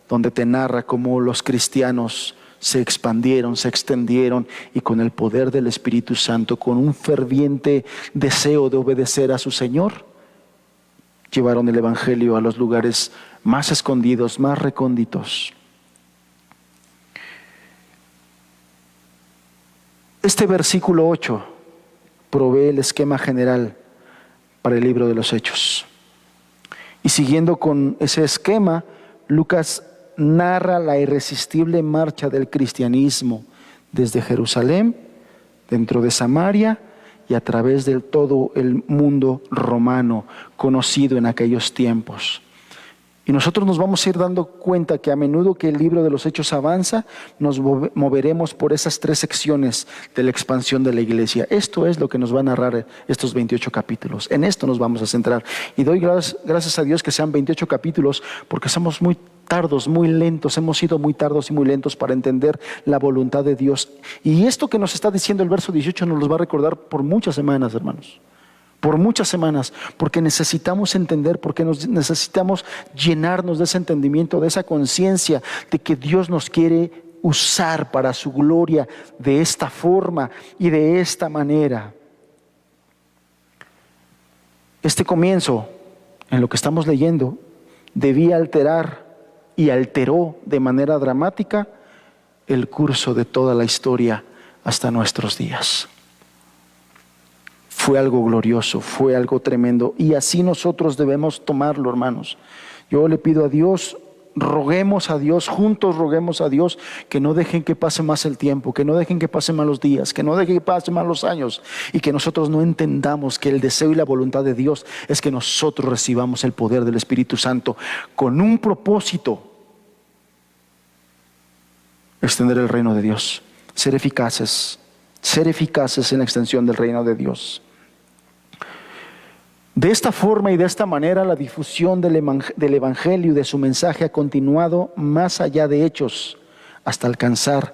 donde te narra cómo los cristianos se expandieron, se extendieron y con el poder del Espíritu Santo, con un ferviente deseo de obedecer a su Señor, llevaron el Evangelio a los lugares más escondidos, más recónditos. Este versículo 8 provee el esquema general para el libro de los Hechos. Y siguiendo con ese esquema, Lucas narra la irresistible marcha del cristianismo desde Jerusalén, dentro de Samaria y a través de todo el mundo romano conocido en aquellos tiempos. Y nosotros nos vamos a ir dando cuenta que a menudo que el libro de los Hechos avanza, nos moveremos por esas tres secciones de la expansión de la iglesia. Esto es lo que nos va a narrar estos 28 capítulos. En esto nos vamos a centrar. Y doy gracias a Dios que sean 28 capítulos, porque somos muy tardos, muy lentos. Hemos sido muy tardos y muy lentos para entender la voluntad de Dios. Y esto que nos está diciendo el verso 18 nos los va a recordar por muchas semanas, hermanos. Por muchas semanas, porque necesitamos entender, porque necesitamos llenarnos de ese entendimiento, de esa conciencia de que Dios nos quiere usar para su gloria de esta forma y de esta manera. Este comienzo, en lo que estamos leyendo, debía alterar y alteró de manera dramática el curso de toda la historia hasta nuestros días. Fue algo glorioso, fue algo tremendo, y así nosotros debemos tomarlo, hermanos. Yo le pido a Dios, roguemos a Dios, juntos roguemos a Dios que no dejen que pase más el tiempo, que no dejen que pasen más los días, que no dejen que pasen más los años, y que nosotros no entendamos que el deseo y la voluntad de Dios es que nosotros recibamos el poder del Espíritu Santo con un propósito: extender el reino de Dios, ser eficaces en la extensión del reino de Dios. De esta forma y de esta manera, la difusión del Evangelio y de su mensaje ha continuado más allá de Hechos, hasta alcanzar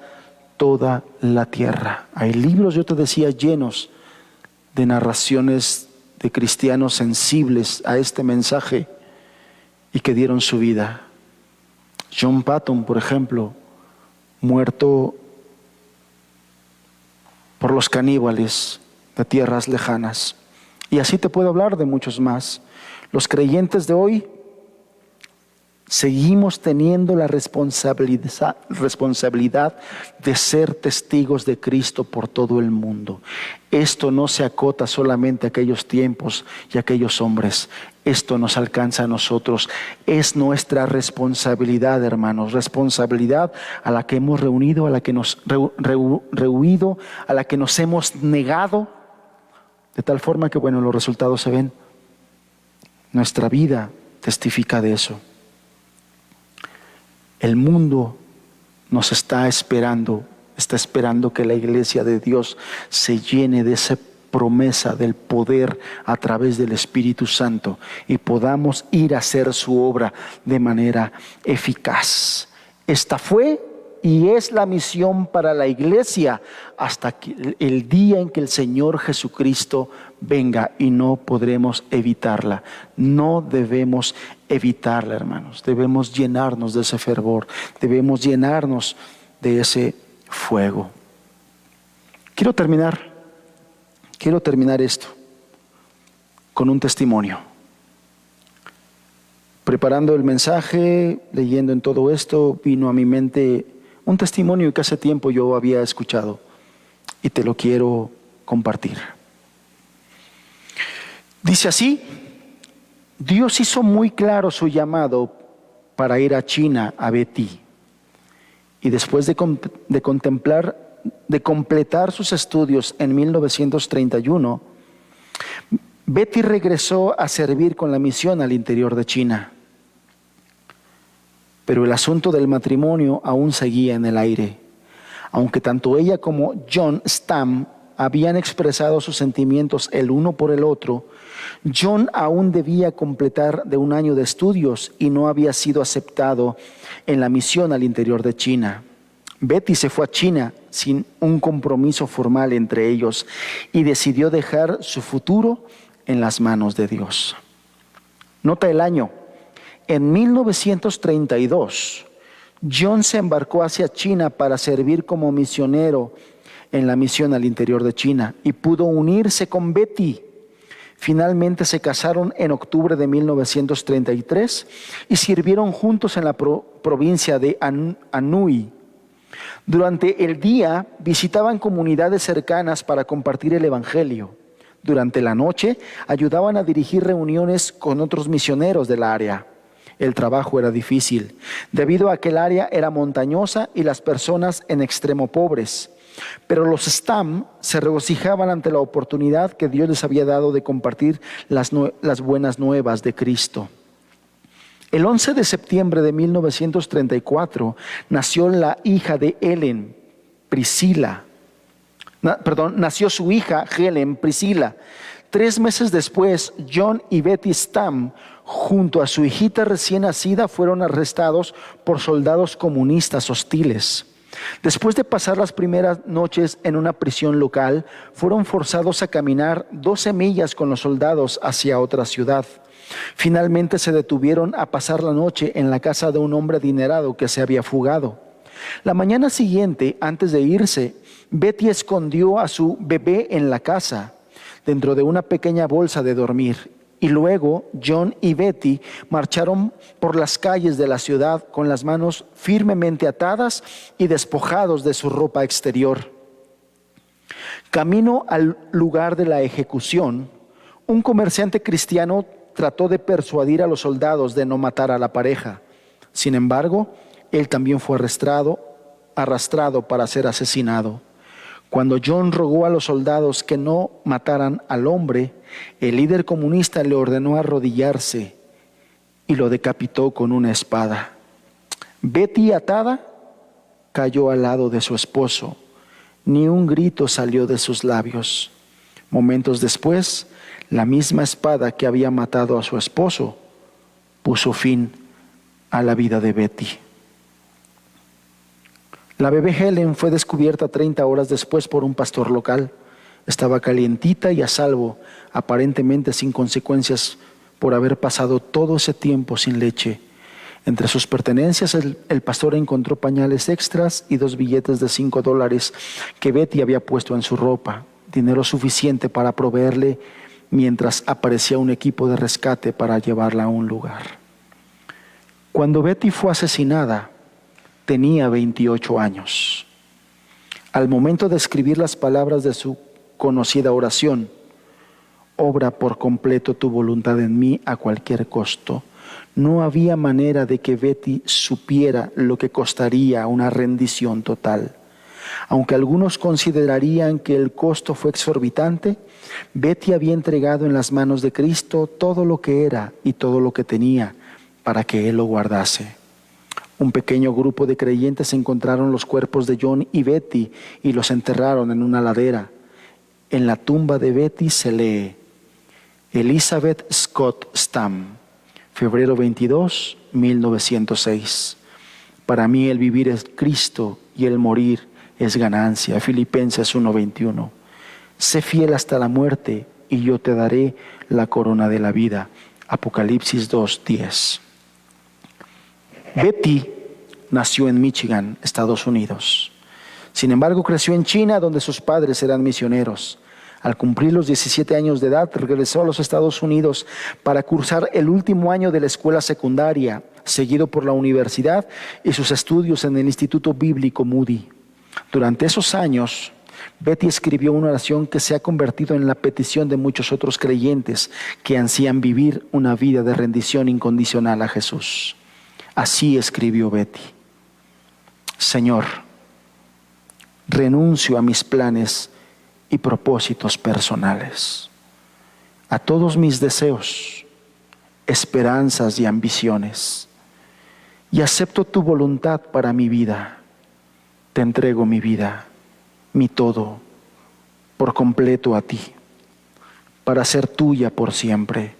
toda la tierra. Hay libros, yo te decía, llenos de narraciones de cristianos sensibles a este mensaje y que dieron su vida. John Patton, por ejemplo, muerto por los caníbales de tierras lejanas. Y así te puedo hablar de muchos más. Los creyentes de hoy Seguimos teniendo la responsabilidad de ser testigos de Cristo por todo el mundo. Esto no se acota solamente a aquellos tiempos y a aquellos hombres. Esto nos alcanza a nosotros. Es nuestra responsabilidad, hermanos. Responsabilidad a la que hemos reunido, a la que nos rehuido, a la que nos hemos negado. De tal forma que, bueno, los resultados se ven. Nuestra vida testifica de eso. El mundo nos está esperando que la iglesia de Dios se llene de esa promesa del poder a través del Espíritu Santo y podamos ir a hacer su obra de manera eficaz. Esta fue y es la misión para la iglesia hasta el día en que el Señor Jesucristo venga, y no podremos evitarla. No debemos evitarla, hermanos. Debemos llenarnos de ese fervor, debemos llenarnos de ese fuego. Quiero terminar esto con un testimonio. Preparando el mensaje, leyendo en todo esto, vino a mi mente un testimonio que hace tiempo yo había escuchado y te lo quiero compartir. Dice así: Dios hizo muy claro su llamado para ir a China, a Betty. Y después de completar sus estudios en 1931, Betty regresó a servir con la misión al interior de China. Pero el asunto del matrimonio aún seguía en el aire. Aunque tanto ella como John Stam habían expresado sus sentimientos el uno por el otro, John aún debía completar de un año de estudios y no había sido aceptado en la misión al interior de China. Betty se fue a China sin un compromiso formal entre ellos y decidió dejar su futuro en las manos de Dios. Nota el año. En 1932, John se embarcó hacia China para servir como misionero en la misión al interior de China y pudo unirse con Betty. Finalmente se casaron en octubre de 1933 y sirvieron juntos en la provincia de Anhui. Durante el día visitaban comunidades cercanas para compartir el evangelio. Durante la noche ayudaban a dirigir reuniones con otros misioneros del área. El trabajo era difícil, debido a que el área era montañosa y las personas en extremo pobres. Pero los Stam se regocijaban ante la oportunidad que Dios les había dado de compartir las buenas nuevas de Cristo. El 11 de septiembre de 1934 nació la hija de Helen, Priscila. Nació su hija Helen, Priscila. 3 meses después, John y Betty Stam, junto a su hijita recién nacida, fueron arrestados por soldados comunistas hostiles. Después de pasar las primeras noches en una prisión local, fueron forzados a caminar 12 millas con los soldados hacia otra ciudad. Finalmente se detuvieron a pasar la noche en la casa de un hombre adinerado que se había fugado. La mañana siguiente, antes de irse, Betty escondió a su bebé en la casa, dentro de una pequeña bolsa de dormir. Y luego John y Betty marcharon por las calles de la ciudad con las manos firmemente atadas y despojados de su ropa exterior. Camino al lugar de la ejecución, un comerciante cristiano trató de persuadir a los soldados de no matar a la pareja. Sin embargo, él también fue arrastrado para ser asesinado. Cuando John rogó a los soldados que no mataran al hombre, el líder comunista le ordenó arrodillarse y lo decapitó con una espada. Betty, atada, cayó al lado de su esposo. Ni un grito salió de sus labios. Momentos después, la misma espada que había matado a su esposo puso fin a la vida de Betty. La bebé Helen fue descubierta 30 horas después por un pastor local. Estaba calientita y a salvo, aparentemente sin consecuencias por haber pasado todo ese tiempo sin leche. Entre sus pertenencias, el pastor encontró pañales extras y 2 billetes de $5 que Betty había puesto en su ropa, dinero suficiente para proveerle mientras aparecía un equipo de rescate para llevarla a un lugar. Cuando Betty fue asesinada, tenía 28 años. Al momento de escribir las palabras de su conocida oración, obra por completo tu voluntad en mí a cualquier costo, no había manera de que Betty supiera lo que costaría una rendición total. Aunque algunos considerarían que el costo fue exorbitante, Betty había entregado en las manos de Cristo todo lo que era y todo lo que tenía para que Él lo guardase. Un pequeño grupo de creyentes encontraron los cuerpos de John y Betty y los enterraron en una ladera. En la tumba de Betty se lee: Elizabeth Scott Stam, febrero 22, 1906. Para mí el vivir es Cristo y el morir es ganancia. Filipenses 1:21. Sé fiel hasta la muerte y yo te daré la corona de la vida. Apocalipsis 2:10. Betty nació en Michigan, Estados Unidos. Sin embargo, creció en China, donde sus padres eran misioneros. Al cumplir los 17 años de edad, regresó a los Estados Unidos para cursar el último año de la escuela secundaria, seguido por la universidad y sus estudios en el Instituto Bíblico Moody. Durante esos años, Betty escribió una oración que se ha convertido en la petición de muchos otros creyentes que ansían vivir una vida de rendición incondicional a Jesús. Así escribió Betty: Señor, renuncio a mis planes y propósitos personales, a todos mis deseos, esperanzas y ambiciones, y acepto tu voluntad para mi vida. Te entrego mi vida, mi todo, por completo a ti, para ser tuya por siempre.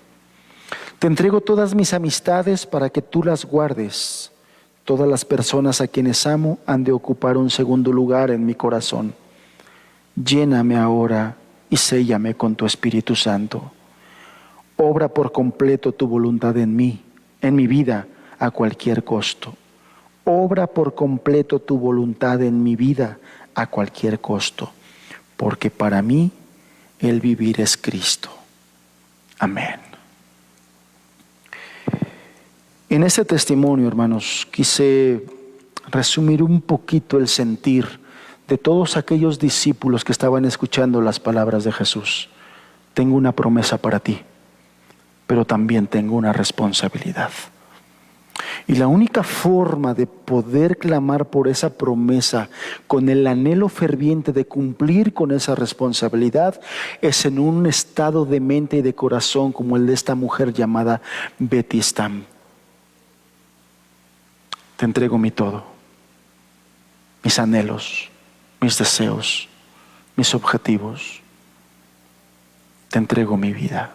Te entrego todas mis amistades para que tú las guardes. Todas las personas a quienes amo han de ocupar un segundo lugar en mi corazón. Lléname ahora y séllame con tu Espíritu Santo. Obra por completo tu voluntad en mí, en mi vida, a cualquier costo. Obra por completo tu voluntad en mi vida, a cualquier costo, porque para mí el vivir es Cristo. Amén. En este testimonio, hermanos, quise resumir un poquito el sentir de todos aquellos discípulos que estaban escuchando las palabras de Jesús. Tengo una promesa para ti, pero también tengo una responsabilidad. Y la única forma de poder clamar por esa promesa con el anhelo ferviente de cumplir con esa responsabilidad es en un estado de mente y de corazón como el de esta mujer llamada Betty Stam. Te entrego mi todo, mis anhelos, mis deseos, mis objetivos. Te entrego mi vida.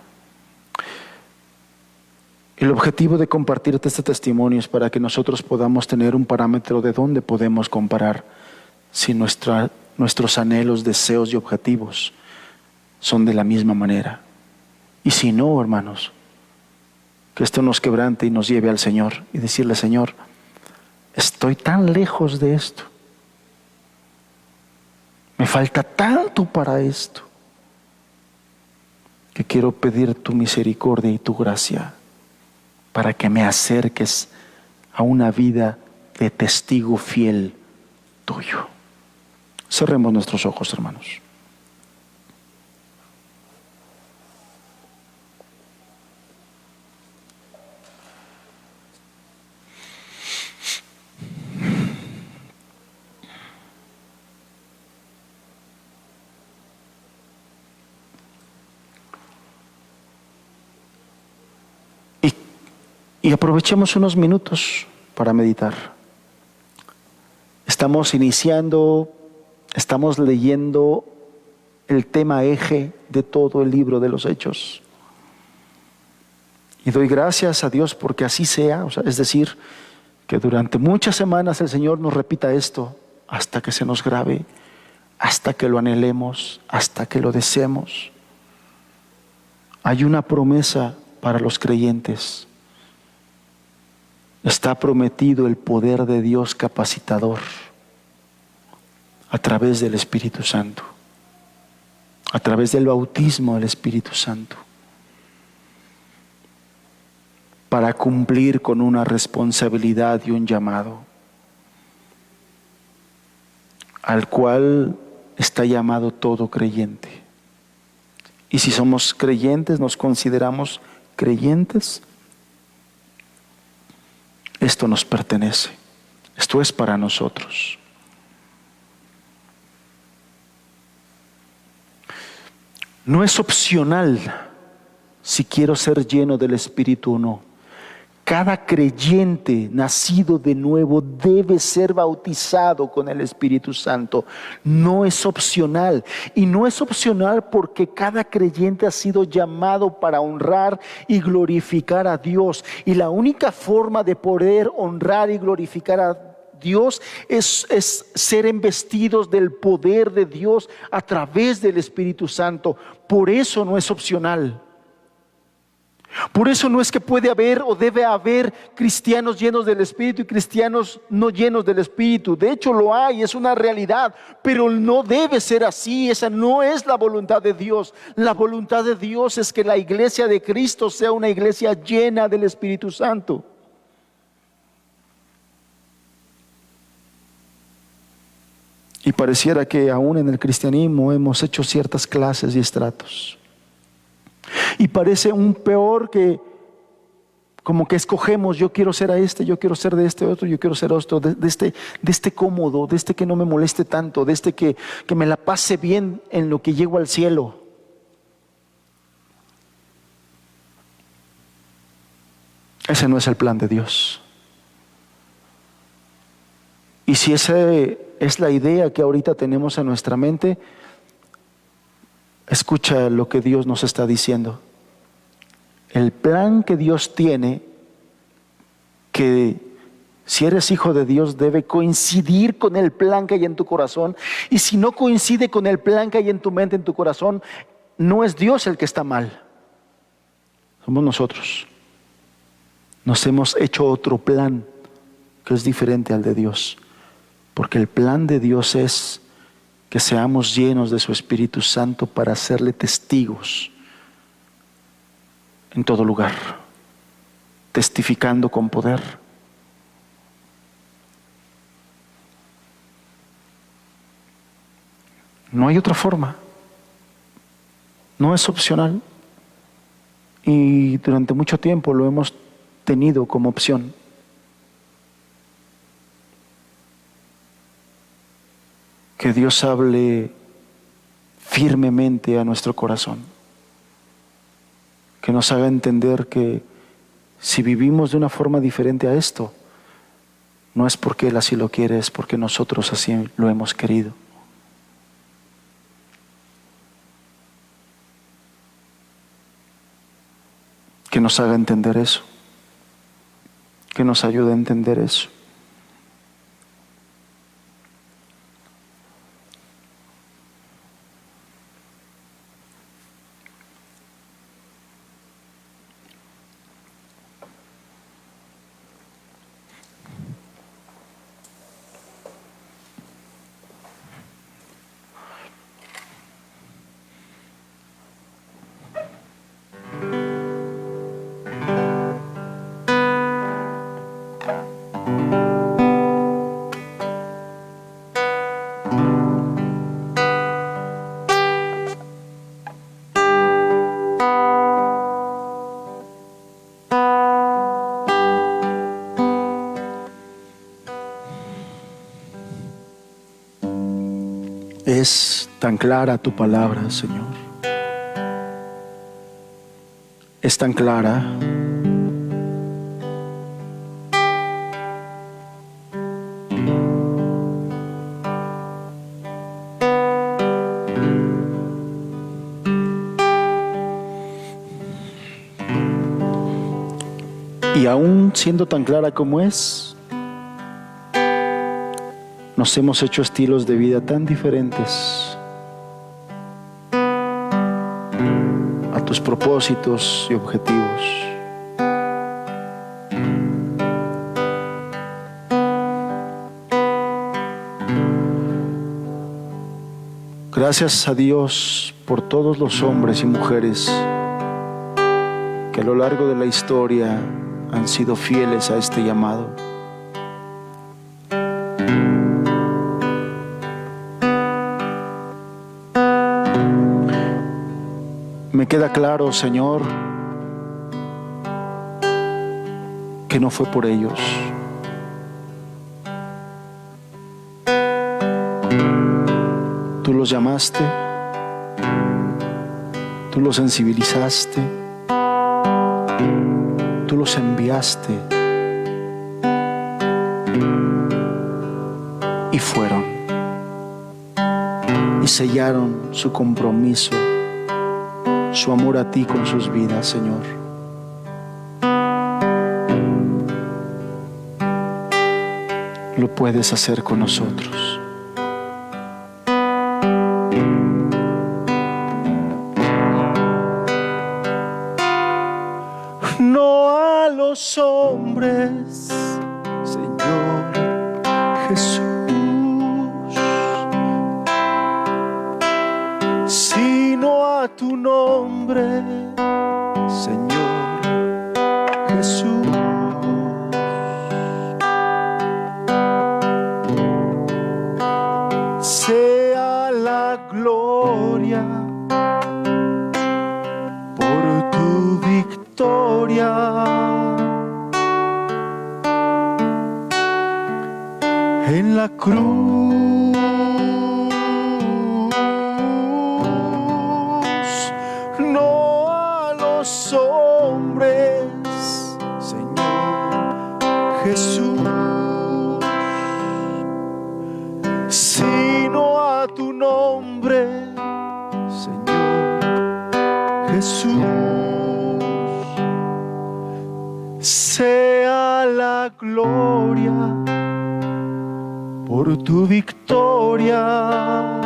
El objetivo de compartirte este testimonio es para que nosotros podamos tener un parámetro de dónde podemos comparar si nuestros anhelos, deseos y objetivos son de la misma manera. Y si no, hermanos, que esto nos quebrante y nos lleve al Señor y decirle: Señor, estoy tan lejos de esto. Me falta tanto para esto que quiero pedir tu misericordia y tu gracia para que me acerques a una vida de testigo fiel tuyo. Cerremos nuestros ojos, hermanos. Y aprovechemos unos minutos para meditar. Estamos leyendo el tema eje de todo el libro de los Hechos. Y doy gracias a Dios porque así sea, es decir, que durante muchas semanas el Señor nos repita esto hasta que se nos grabe, hasta que lo anhelemos, hasta que lo deseemos. Hay una promesa para los creyentes. Está prometido el poder de Dios capacitador a través del Espíritu Santo, a través del bautismo del Espíritu Santo, para cumplir con una responsabilidad y un llamado al cual está llamado todo creyente. Y si somos creyentes, nos consideramos creyentes, esto nos pertenece, esto es para nosotros. No es opcional si quiero ser lleno del Espíritu o no. Cada creyente nacido de nuevo debe ser bautizado con el Espíritu Santo. No es opcional. Y no es opcional porque cada creyente ha sido llamado para honrar y glorificar a Dios. Y la única forma de poder honrar y glorificar a Dios es ser embestidos del poder de Dios a través del Espíritu Santo. Por eso no es opcional. Por eso no es que puede haber o debe haber cristianos llenos del Espíritu y cristianos no llenos del Espíritu. De hecho lo hay, es una realidad, pero no debe ser así. Esa no es la voluntad de Dios. La voluntad de Dios es que la iglesia de Cristo sea una iglesia llena del Espíritu Santo. Y pareciera que aún en el cristianismo hemos hecho ciertas clases y estratos. Y parece un peor que como que escogemos, yo quiero ser a este, yo quiero ser de este otro, yo quiero ser otro, de este cómodo, de este que no me moleste tanto, de este que me la pase bien en lo que llego al cielo. Ese no es el plan de Dios. Y si esa es la idea que ahorita tenemos en nuestra mente, escucha lo que Dios nos está diciendo. El plan que Dios tiene, que si eres hijo de Dios debe coincidir con el plan que hay en tu corazón. Y si no coincide con el plan que hay en tu mente, en tu corazón, no es Dios el que está mal. Somos nosotros. Nos hemos hecho otro plan que es diferente al de Dios. Porque el plan de Dios es que seamos llenos de su Espíritu Santo para hacerle testigos en todo lugar, testificando con poder. No hay otra forma, no es opcional y durante mucho tiempo lo hemos tenido como opción. Que Dios hable firmemente a nuestro corazón. Que nos haga entender que si vivimos de una forma diferente a esto, no es porque Él así lo quiere, es porque nosotros así lo hemos querido. Que nos haga entender eso. Que nos ayude a entender eso. Es tan clara tu palabra, Señor. Es tan clara. Y aún siendo tan clara como es, nos hemos hecho estilos de vida tan diferentes a tus propósitos y objetivos. Gracias a Dios por todos los hombres y mujeres que a lo largo de la historia han sido fieles a este llamado. Me queda claro, Señor, que no fue por ellos. Tú los llamaste, tú los sensibilizaste, tú los enviaste y fueron y sellaron su compromiso, su amor a ti con sus vidas, Señor. Lo puedes hacer con nosotros. No a los hombres, Señor Jesús, sino a tu nombre, Señor Jesús. Sea la gloria por tu victoria en la cruz. No a los hombres, Señor Jesús, sino a tu nombre, Señor Jesús. Sea la gloria por tu victoria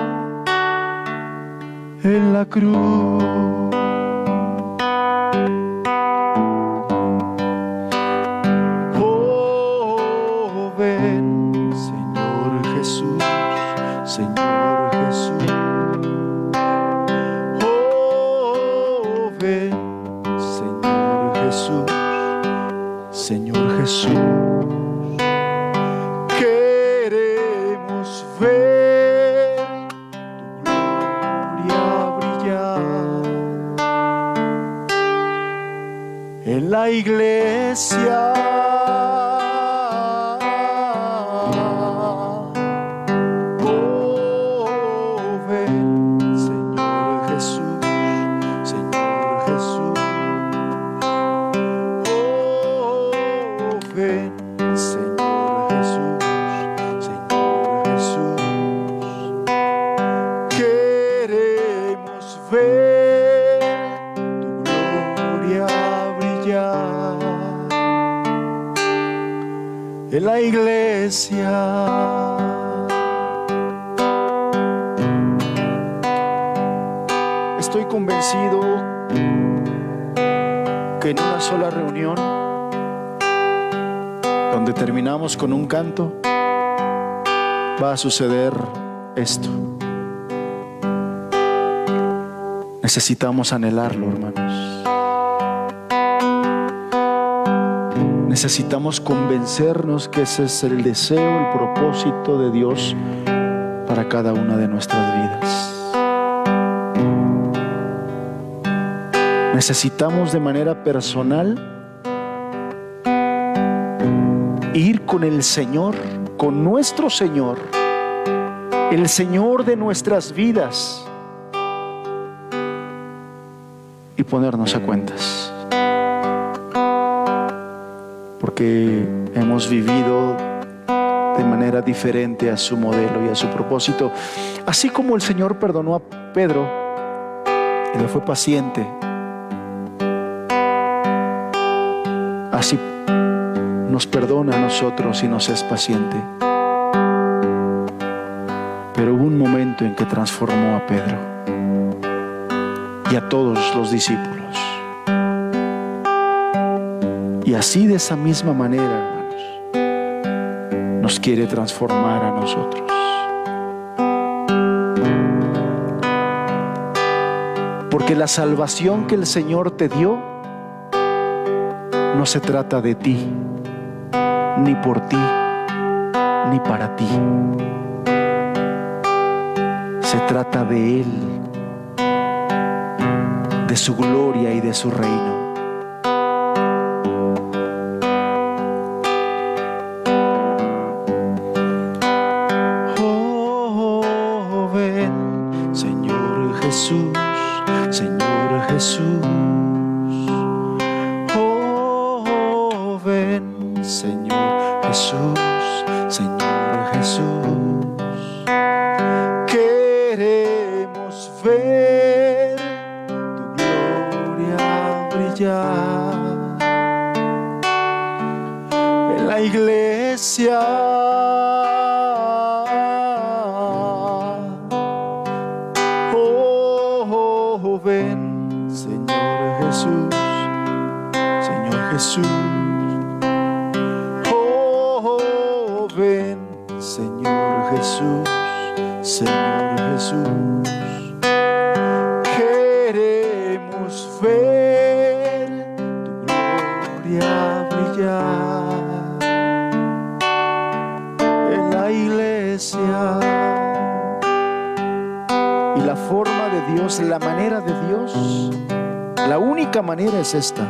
en la cruz. Oh, ven, Señor Jesús, Señor Jesús. Oh, ven, Señor Jesús, Señor Jesús. Queremos ver tu gloria brillar en la iglesia. Oh, ven, Señor Jesús, Señor Jesús. Oh, ven, Señor Jesús, Señor Jesús. Queremos ver tu gloria brillar en la iglesia. Estoy convencido que en una sola reunión, donde terminamos con un canto, va a suceder esto. Necesitamos anhelarlo, hermanos. Necesitamos convencernos que ese es el deseo, el propósito de Dios para cada una de nuestras vidas. Necesitamos de manera personal ir con el Señor, con nuestro Señor, el Señor de nuestras vidas, y ponernos a cuentas, porque hemos vivido de manera diferente a su modelo y a su propósito. Así como el Señor perdonó a Pedro y le fue paciente, así nos perdona a nosotros y nos es paciente. Pero hubo un momento en que transformó a Pedro y a todos los discípulos. Y así, de esa misma manera, hermanos, nos quiere transformar a nosotros. Porque la salvación que el Señor te dio No se trata de ti, ni por ti, ni para ti. Se trata de Él, de su gloria y de su reino. Oh, ven, Señor Jesús, Señor Jesús. Oh, ven, Señor Jesús, Señor Jesús. Queremos ver tu gloria brillar en la iglesia. Oh, ven, Señor Jesús, Señor Jesús. Oh, ven, Señor Jesús, Señor Jesús. Queremos ver tu gloria brillar en la iglesia. Y la forma de Dios, la manera de Dios, la única manera es esta: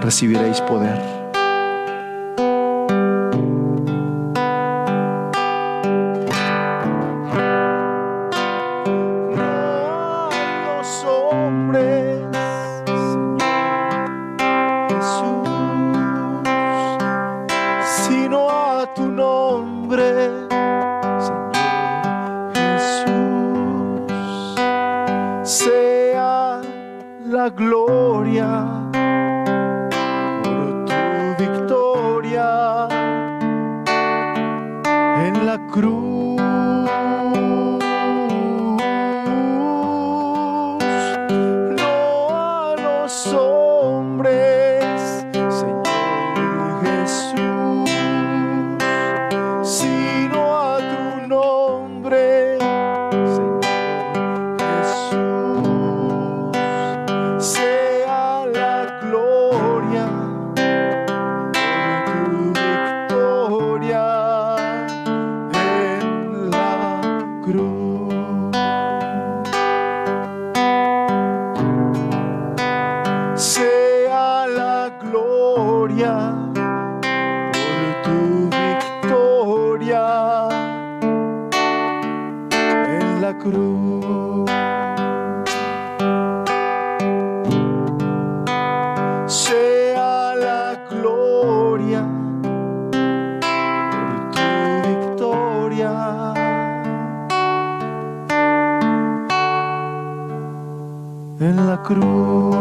recibiréis poder. La gloria por tu victoria en la cruz. No a los hombres, Señor Jesús, sino a tu nombre, Señor Jesús. Sea la gloria por tu victoria en la cruz. Sea la gloria por tu victoria en la cruz. Sea la gloria por tu victoria en la cruz.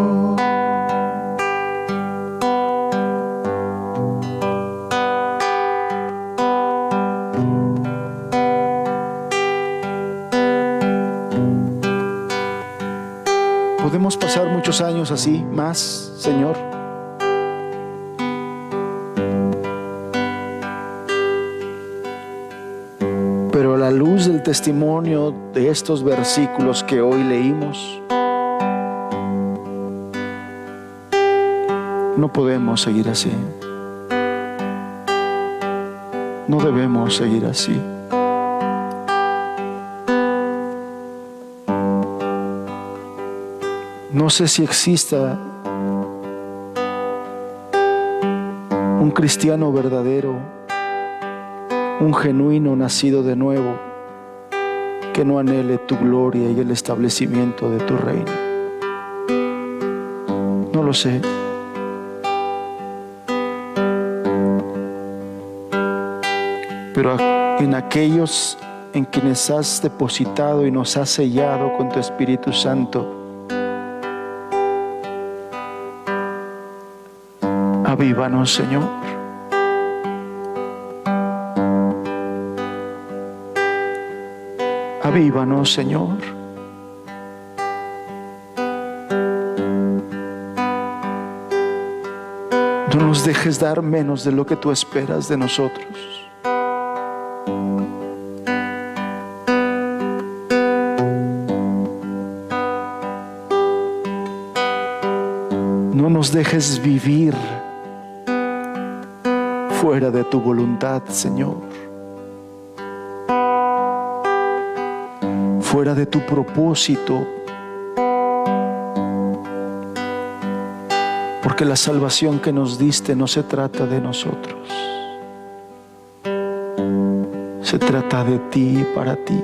Podemos pasar muchos años así, más, Señor. Pero a la luz del testimonio de estos versículos que hoy leímos, no podemos seguir así. No debemos seguir así. No sé si exista un cristiano verdadero, un genuino nacido de nuevo, que no anhele tu gloria y el establecimiento de tu reino. No lo sé. Pero en aquellos en quienes has depositado y nos has sellado con tu Espíritu Santo, avívanos, Señor. Avívanos, Señor. No nos dejes dar menos de lo que tú esperas de nosotros. No nos dejes vivir fuera de tu voluntad, Señor, fuera de tu propósito, porque la salvación que nos diste no se trata de nosotros, se trata de ti y para ti.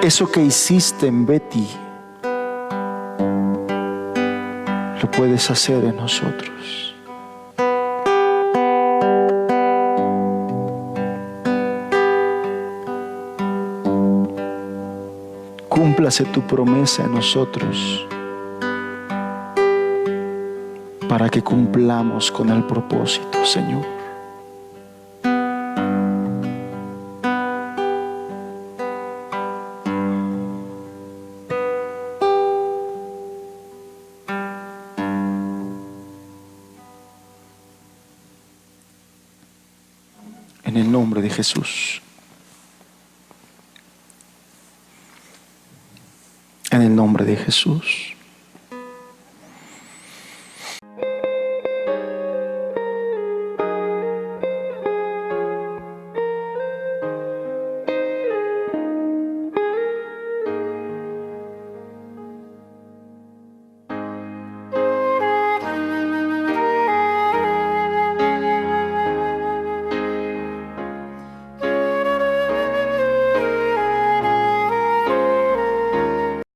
Eso que hiciste en Betty, lo puedes hacer en nosotros. Cúmplase tu promesa en nosotros para que cumplamos con el propósito, Señor. En el nombre de Jesús. En el nombre de Jesús.